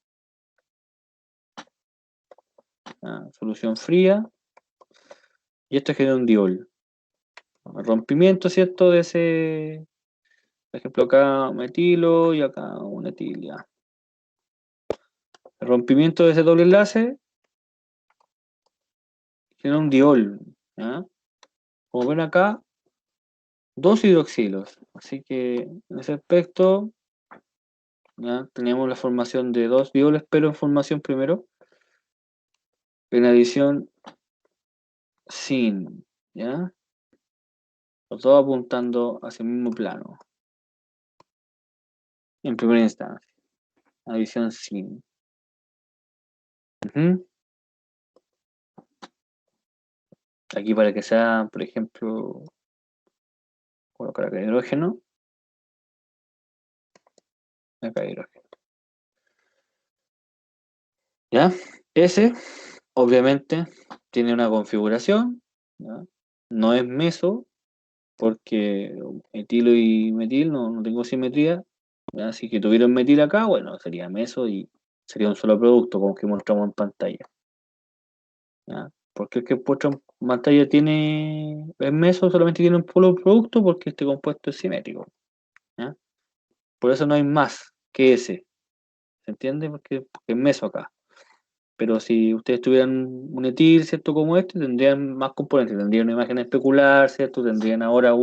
Solución fría. Y esto genera un diol. El rompimiento, ¿cierto? De ese, por ejemplo, acá metilo y acá un etil, ya. El rompimiento de ese doble enlace genera un diol, ¿ya? Como ven acá, dos hidroxilos. Así que en ese aspecto, ¿ya? Tenemos la formación de dos dioles, pero en formación primero. En adición sin, ¿ya? Los dos apuntando hacia el mismo plano, en primera instancia. Adición sin. Ujú. Aquí para que sea, por ejemplo, colocar acá hidrógeno. Acá hidrógeno. ¿Ya? Ese, obviamente, tiene una configuración, ¿ya? No es meso, porque etilo y metil no tengo simetría. ¿Ya? Si que tuvieran metil acá, bueno, sería meso y sería un solo producto, como que mostramos en pantalla. ¿Ya? Porque el que muestra en pantalla tiene, es meso, solamente tiene un solo producto porque este compuesto es simétrico. ¿Ya? Por eso no hay más que ese. ¿Se entiende? Porque es meso acá. Pero si ustedes tuvieran un etil, ¿cierto? Como este, tendrían más componentes, tendrían una imagen especular, ¿cierto? Tendrían ahora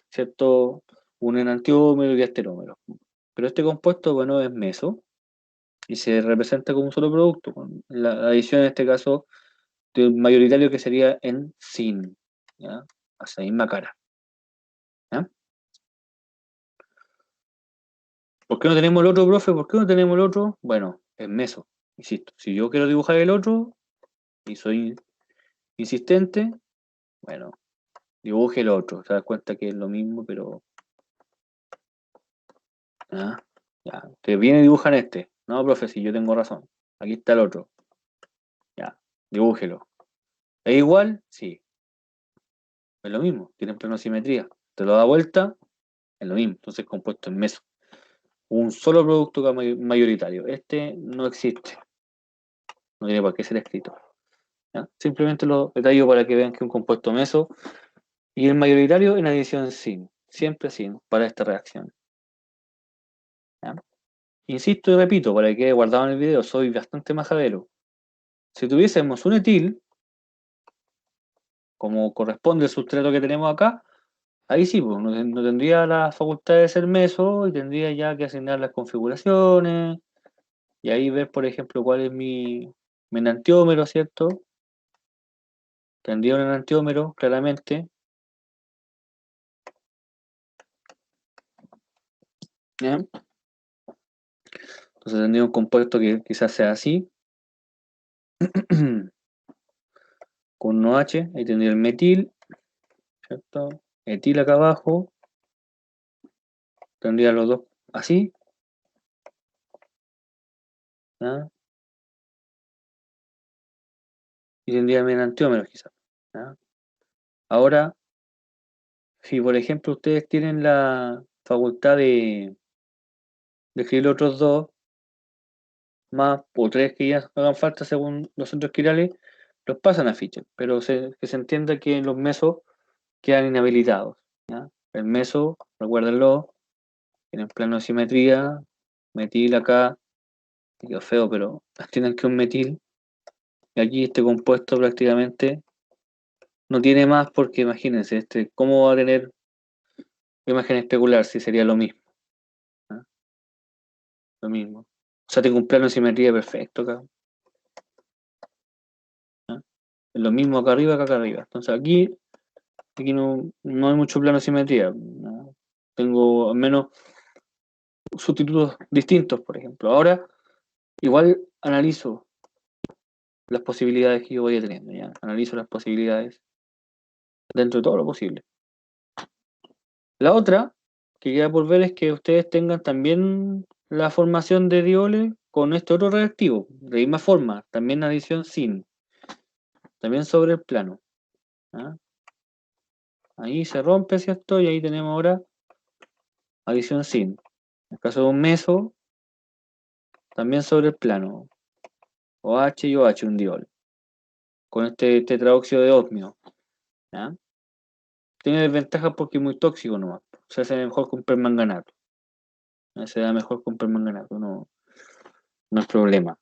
¿cierto? Un enantiómero y esterómero. Pero este compuesto, bueno, es meso y se representa como un solo producto, con la adición en este caso de un mayoritario que sería en sin, ¿ya? Hacia la misma cara. ¿Ya? ¿Por qué no tenemos el otro, profe? ¿Por qué no tenemos el otro? Bueno, es meso, insisto. Si yo quiero dibujar el otro y soy insistente, bueno, dibuje el otro. Se da cuenta que es lo mismo, pero. ¿Ya? Ya. Ustedes vienen y dibujan este. No, profe, si yo tengo razón. Aquí está el otro. Ya, dibújelo. ¿Es igual? Sí, es lo mismo. Tienen plano simetría. Te lo da vuelta, es lo mismo. Entonces, compuesto en meso. Un solo producto mayoritario. Este no existe. No tiene por qué ser escrito. ¿Ya? Simplemente lo detallo para que vean que es un compuesto meso. Y el mayoritario en adición sin. Siempre sin para esta reacción. ¿Ya? Insisto y repito, para que quede guardado en el video, soy bastante majadero. Si tuviésemos un etil, como corresponde el sustrato que tenemos acá, ahí sí, pues, no tendría la facultad de ser meso y tendría ya que asignar las configuraciones y ahí ver, por ejemplo, cuál es mi enantiómero, ¿cierto? Tendría un enantiómero, claramente. ¿Ya? Entonces tendría un compuesto que quizás sea así, con un OH, ahí tendría el metil, ¿cierto? Etil acá abajo, tendría los dos así, ¿ya? Y tendría mi enantiómero quizás, ¿ya? Ahora, si por ejemplo ustedes tienen la facultad de escribir los otros dos, más o tres que ya hagan falta según los centros quirales, los pasan a ficha, pero que se entienda que los mesos quedan inhabilitados. ¿Ya? El meso, recuérdenlo, en el plano de simetría, metil acá, quedó feo, pero tienen que un metil, y aquí este compuesto prácticamente no tiene más porque imagínense, ¿cómo va a tener imagen especular si sería lo mismo? ¿Ya? Lo mismo. O sea, tengo un plano de simetría perfecto acá. ¿Ya? Es lo mismo acá arriba que acá arriba. Entonces aquí no hay mucho plano de simetría. ¿No? Tengo al menos sustitutos distintos, por ejemplo. Ahora, igual analizo las posibilidades que yo voy teniendo, ¿ya? Analizo las posibilidades dentro de todo lo posible. La otra que queda por ver es que ustedes tengan también la formación de dioles con este otro reactivo, de misma forma, también adición sin, también sobre el plano. ¿Ya? Ahí se rompe, ¿cierto? Y ahí tenemos ahora adición sin. En el caso de un meso, también sobre el plano. OH y OH, un diol. Con este tetraóxido de osmio. ¿Ya? Tiene desventajas porque es muy tóxico nomás. Se hace mejor con permanganato. Se da mejor con permanganato, no es problema.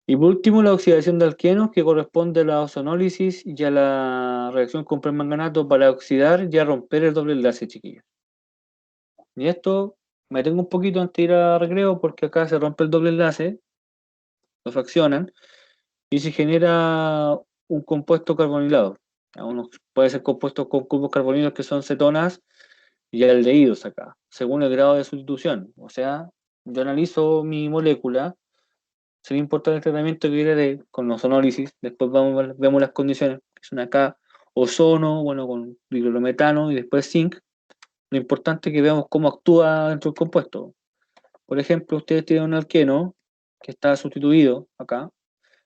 Y por último, la oxidación de alquenos, que corresponde a la ozonólisis y a la reacción con permanganato para oxidar y a romper el doble enlace, chiquillos. Y esto me tengo un poquito antes de ir a recreo porque acá se rompe el doble enlace, lo fraccionan y se genera un compuesto carbonilado. Puede ser compuesto con grupos carbonilos que son cetonas y aldehídos acá, según el grado de sustitución. O sea, yo analizo mi molécula, sin importar el tratamiento que viene con ozonólisis, después vemos las condiciones, que son acá ozono, bueno, con diclorometano y después zinc. Lo importante es que veamos cómo actúa dentro del compuesto. Por ejemplo, ustedes tienen un alqueno que está sustituido acá.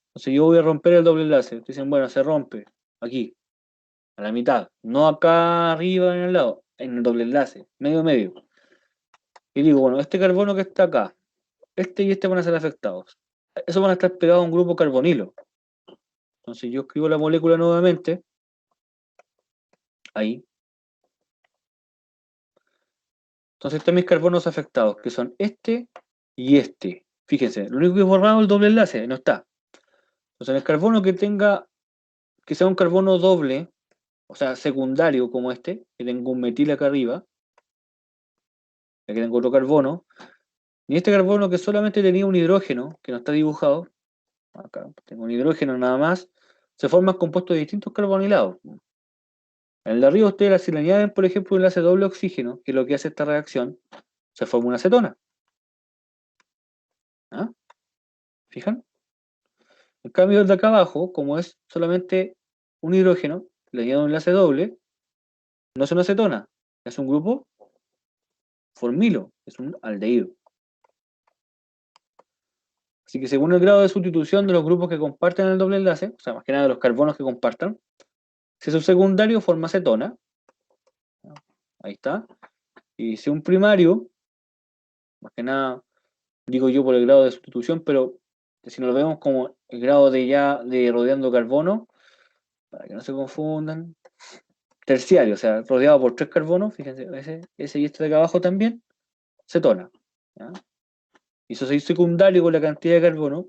Entonces yo voy a romper el doble enlace. Ustedes dicen, bueno, se rompe aquí, a la mitad. No acá arriba en el lado, en el doble enlace, medio medio. Y digo, bueno, este carbono que está acá, este y este van a ser afectados. Esos van a estar pegados a un grupo carbonilo. Entonces yo escribo la molécula nuevamente. Ahí. Entonces están mis carbonos afectados, que son este y este. Fíjense, lo único que he borrado es el doble enlace, no está. Entonces el carbono que sea un carbono doble, o sea, secundario como este, que tengo un metil acá arriba, aquí tengo otro carbono, y este carbono que solamente tenía un hidrógeno, que no está dibujado, acá tengo un hidrógeno nada más, se forman compuestos de distintos carbonilados. En el de arriba ustedes, si le añaden, por ejemplo, un enlace doble oxígeno, que es lo que hace esta reacción, se forma una acetona. ¿Ah? ¿Fijan? En cambio, el de acá abajo, como es solamente un hidrógeno, le añado un enlace doble, no es una acetona, es un grupo formilo, es un aldehído. Así que según el grado de sustitución de los grupos que comparten el doble enlace, o sea, más que nada de los carbonos que compartan, si es un secundario, forma acetona. Ahí está. Y si un primario, más que nada, digo yo por el grado de sustitución, pero si nos lo vemos como el grado de rodeando carbono, para que no se confundan, terciario, o sea, rodeado por 3 carbonos, fíjense, ese y este de acá abajo también, cetona. ¿Ya? Y si soy secundario con la cantidad de carbono,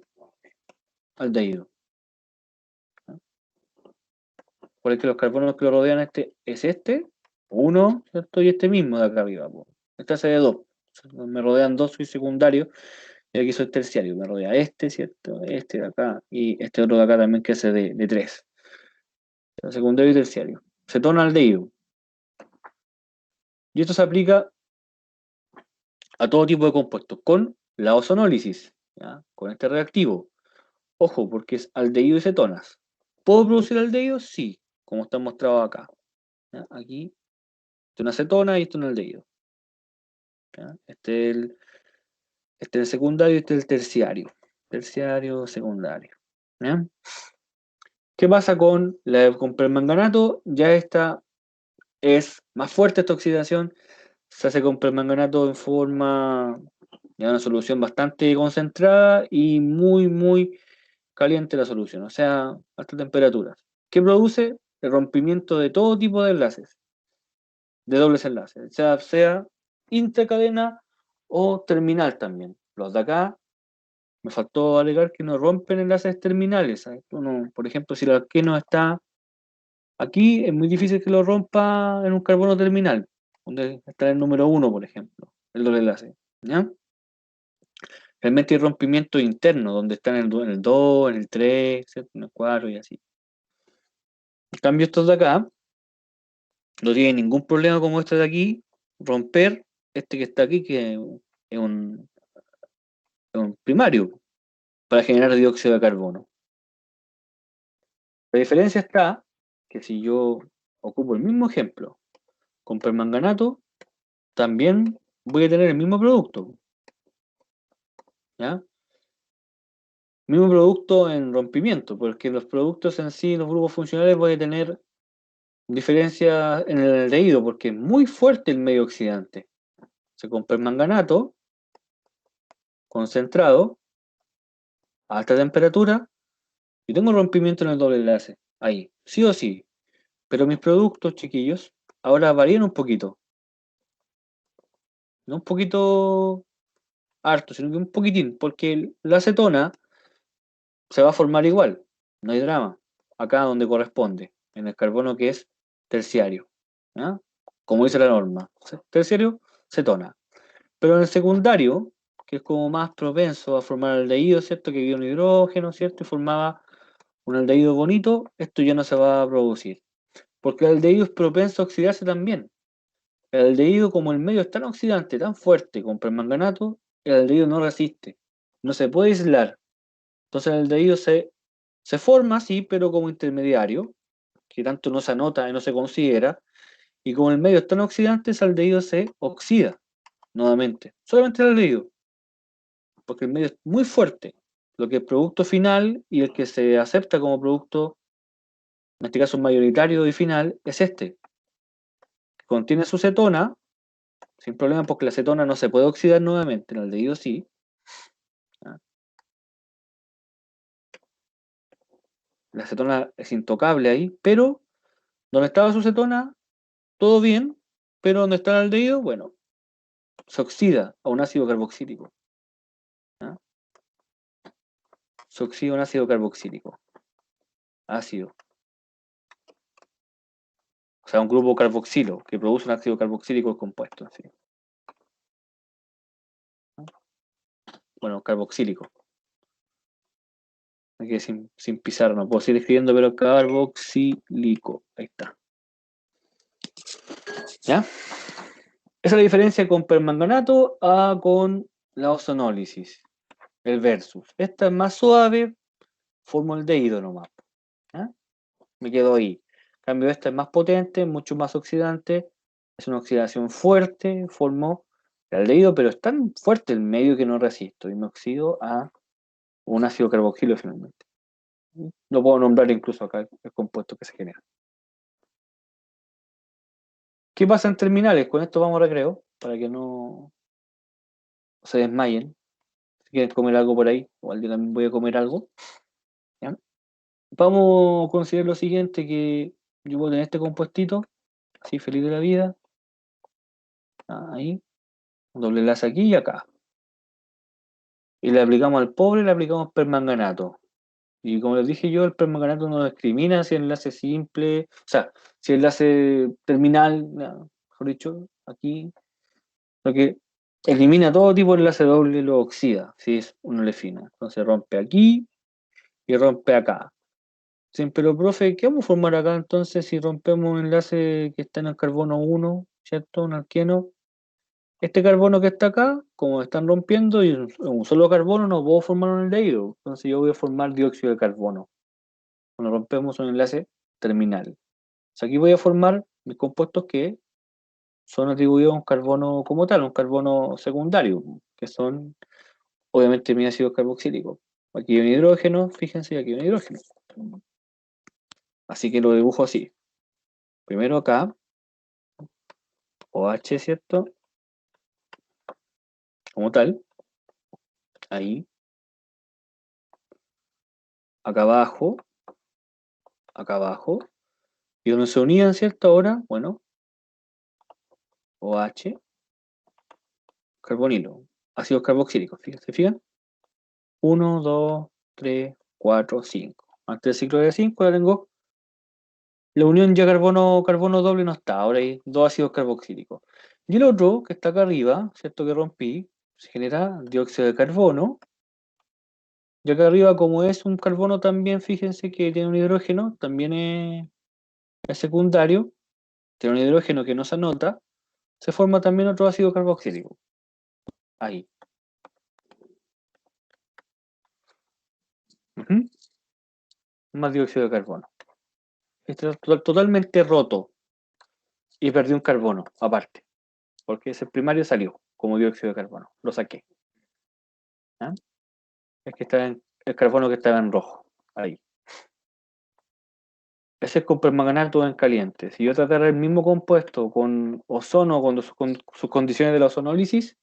aldehído. ¿Ya? Por el que los carbonos que lo rodean es este, uno, ¿cierto? Y este mismo de acá arriba. Este hace de 2. Me rodean 2, soy secundario, y aquí soy terciario. Me rodea este, ¿cierto? Este de acá, y este otro de acá también que hace de 3. Secundario y terciario. Cetona aldehído. Y esto se aplica a todo tipo de compuestos, con la ozonólisis, ¿ya? Con este reactivo. Ojo, porque es aldehído y cetonas. ¿Puedo producir aldehídos? Sí, como está mostrado acá. ¿Ya? Aquí, esto es una cetona y esto es un aldehído. ¿Ya? Este es el secundario y este es el terciario. Terciario, secundario. ¿Ya? ¿Qué pasa con permanganato? Ya esta es más fuerte esta oxidación. Se hace con permanganato en forma de una solución bastante concentrada y muy, muy caliente la solución, o sea, altas temperaturas. ¿Qué produce? El rompimiento de todo tipo de enlaces, de dobles enlaces, sea intercadena o terminal también. Los de acá, me faltó alegar que no rompen enlaces terminales. ¿Sabes? Por ejemplo, si el alqueno está aquí, es muy difícil que lo rompa en un carbono terminal, donde está el número 1, por ejemplo, el doble enlace. ¿Ya? Realmente hay rompimiento interno, donde están en el 2, en el 3, ¿cierto? En el 4 y así. En cambio, estos de acá no tienen ningún problema como este de aquí, romper este que está aquí, que es un primario, para generar dióxido de carbono. La diferencia está que si yo ocupo el mismo ejemplo con permanganato, también voy a tener el mismo producto. ¿Ya? Mismo producto en rompimiento, porque los productos en sí, los grupos funcionales, voy a tener diferencia en el aldehído, porque es muy fuerte el medio oxidante. Se con permanganato concentrado a alta temperatura y tengo rompimiento en el doble enlace. Ahí, sí o sí. Pero mis productos, chiquillos, ahora varían un poquito. No un poquito harto, sino que un poquitín, porque la acetona se va a formar igual. No hay drama. Acá donde corresponde, en el carbono que es terciario. ¿Ya? Como dice la norma. Terciario, cetona. Pero en el secundario, que es como más propenso a formar aldehído, ¿cierto? Que había un hidrógeno, ¿cierto? Y formaba un aldehído bonito, esto ya no se va a producir. porque el aldehído es propenso a oxidarse también. El aldehído, como el medio es tan oxidante, tan fuerte con permanganato, el aldehído no resiste, no se puede aislar. Entonces el aldehído se forma, sí, pero como intermediario, que tanto no se anota y no se considera, y como el medio es tan oxidante, ese aldehído se oxida nuevamente, solamente el aldehído, porque el medio es muy fuerte. Lo que es producto final y el que se acepta como producto, en este caso mayoritario y final, es este. Contiene su cetona, sin problema, porque la cetona no se puede oxidar nuevamente, el aldehído sí. ¿Ah? La cetona es intocable ahí, pero donde estaba su cetona, todo bien, pero donde está el aldehído, bueno, se oxida a un ácido carboxílico. ¿Ah? Se oxida a un ácido carboxílico. Ácido. O sea, un grupo carboxilo que produce un ácido carboxílico compuesto. ¿Sí? Bueno, carboxílico. Aquí sin pisar, no puedo seguir escribiendo, pero carboxílico. Ahí está. ¿Ya? Esa es la diferencia con permanganato a con la ozonólisis. El versus. Esta es más suave, formo el aldehído nomás. ¿Ya? Me quedo ahí. En cambio, esta es más potente, mucho más oxidante. Es una oxidación fuerte, formo el aldehído, pero es tan fuerte el medio que no resisto y me oxido a un ácido carboxilo finalmente. Lo puedo nombrar incluso acá, el compuesto que se genera. ¿Qué pasa en terminales? Con esto vamos a recreo, para que no se desmayen. Si quieren comer algo por ahí, igual yo también voy a comer algo. ¿Ya? Vamos a considerar lo siguiente, que yo voy a tener este compuestito, así feliz de la vida. Ahí, un doble enlace aquí y acá. Y le aplicamos al pobre, le aplicamos permanganato. Y como les dije yo, el permanganato no discrimina si el enlace simple, o sea, si el enlace terminal, mejor dicho, aquí, lo que elimina todo tipo de enlace doble, lo oxida, si es una olefina. Entonces rompe aquí y rompe acá. Siempre lo, profe, ¿qué vamos a formar acá entonces si rompemos un enlace que está en el carbono 1, ¿cierto? Un alqueno. Este carbono que está acá, como están rompiendo, y un solo carbono no puedo formar un aldehído. Entonces yo voy a formar dióxido de carbono. Cuando rompemos un enlace terminal. O sea, aquí voy a formar mis compuestos que son atribuidos a un carbono como tal, un carbono secundario, que son obviamente mi ácido carboxílico. Aquí hay un hidrógeno, fíjense, aquí hay un hidrógeno. Así que lo dibujo así. Primero acá, OH, ¿cierto? Como tal. Ahí. Acá abajo. Acá abajo. Y donde se unían, ¿cierto? Ahora, bueno, OH, carbonilo. Ácidos carboxílicos, fíjense, ¿fijan? 1, 2, 3, 4, 5. Antes del ciclo de 5 ya tengo la unión ya carbono doble no está, ahora hay dos ácidos carboxílicos. Y el otro, que está acá arriba, ¿cierto? Que rompí, se genera dióxido de carbono. Y acá arriba, como es un carbono también, fíjense que tiene un hidrógeno, también es secundario, tiene un hidrógeno que no se anota, se forma también otro ácido carboxílico. Ahí. Ujú. Más dióxido de carbono. Está totalmente roto y perdí un carbono aparte, porque ese primario salió como dióxido de carbono, lo saqué. ¿Ah? Es que está el carbono que estaba en rojo, ahí. Ese es con permanganato en caliente. Si yo tratara el mismo compuesto con ozono, con sus condiciones de la ozonólisis,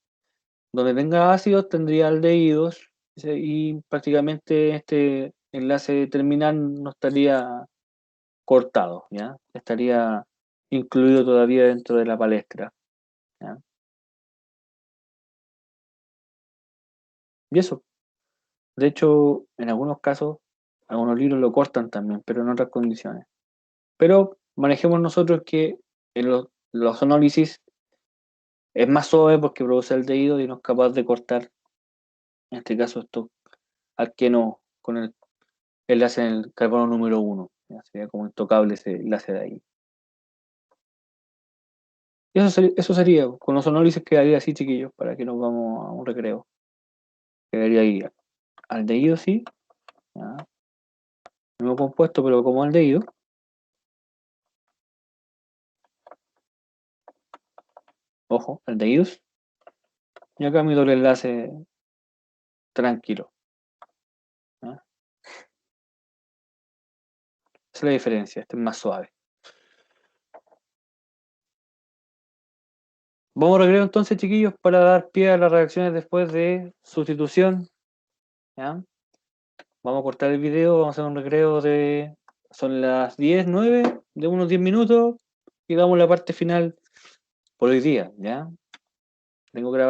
donde tenga ácidos tendría aldehídos y prácticamente este enlace terminal no estaría cortado, ¿ya? Estaría incluido todavía dentro de la palestra, ¿ya? Y eso, de hecho, en algunos casos, algunos libros lo cortan también, pero en otras condiciones. Pero manejemos nosotros que en la ozonólisis es más suave porque produce aldehído y no es capaz de cortar, en este caso, estos alquenos con el enlace en el carbono número 1. Sería como intocable ese enlace de ahí. Eso sería, con los análisis quedaría así, chiquillos, para que nos vamos a un recreo. Quedaría ahí aldehído, sí. Ya. Mismo compuesto, pero como aldehído. Ojo, aldehídos. Y acá mi doble enlace tranquilo. ¿Ya? Esa es la diferencia, este es más suave. Vamos a recreo entonces, chiquillos, para dar pie a las reacciones después de sustitución. ¿Ya? Vamos a cortar el video, vamos a hacer un recreo de... Son las 10, 9, de unos 10 minutos, y damos la parte final por hoy día, ¿ya? Tengo grabado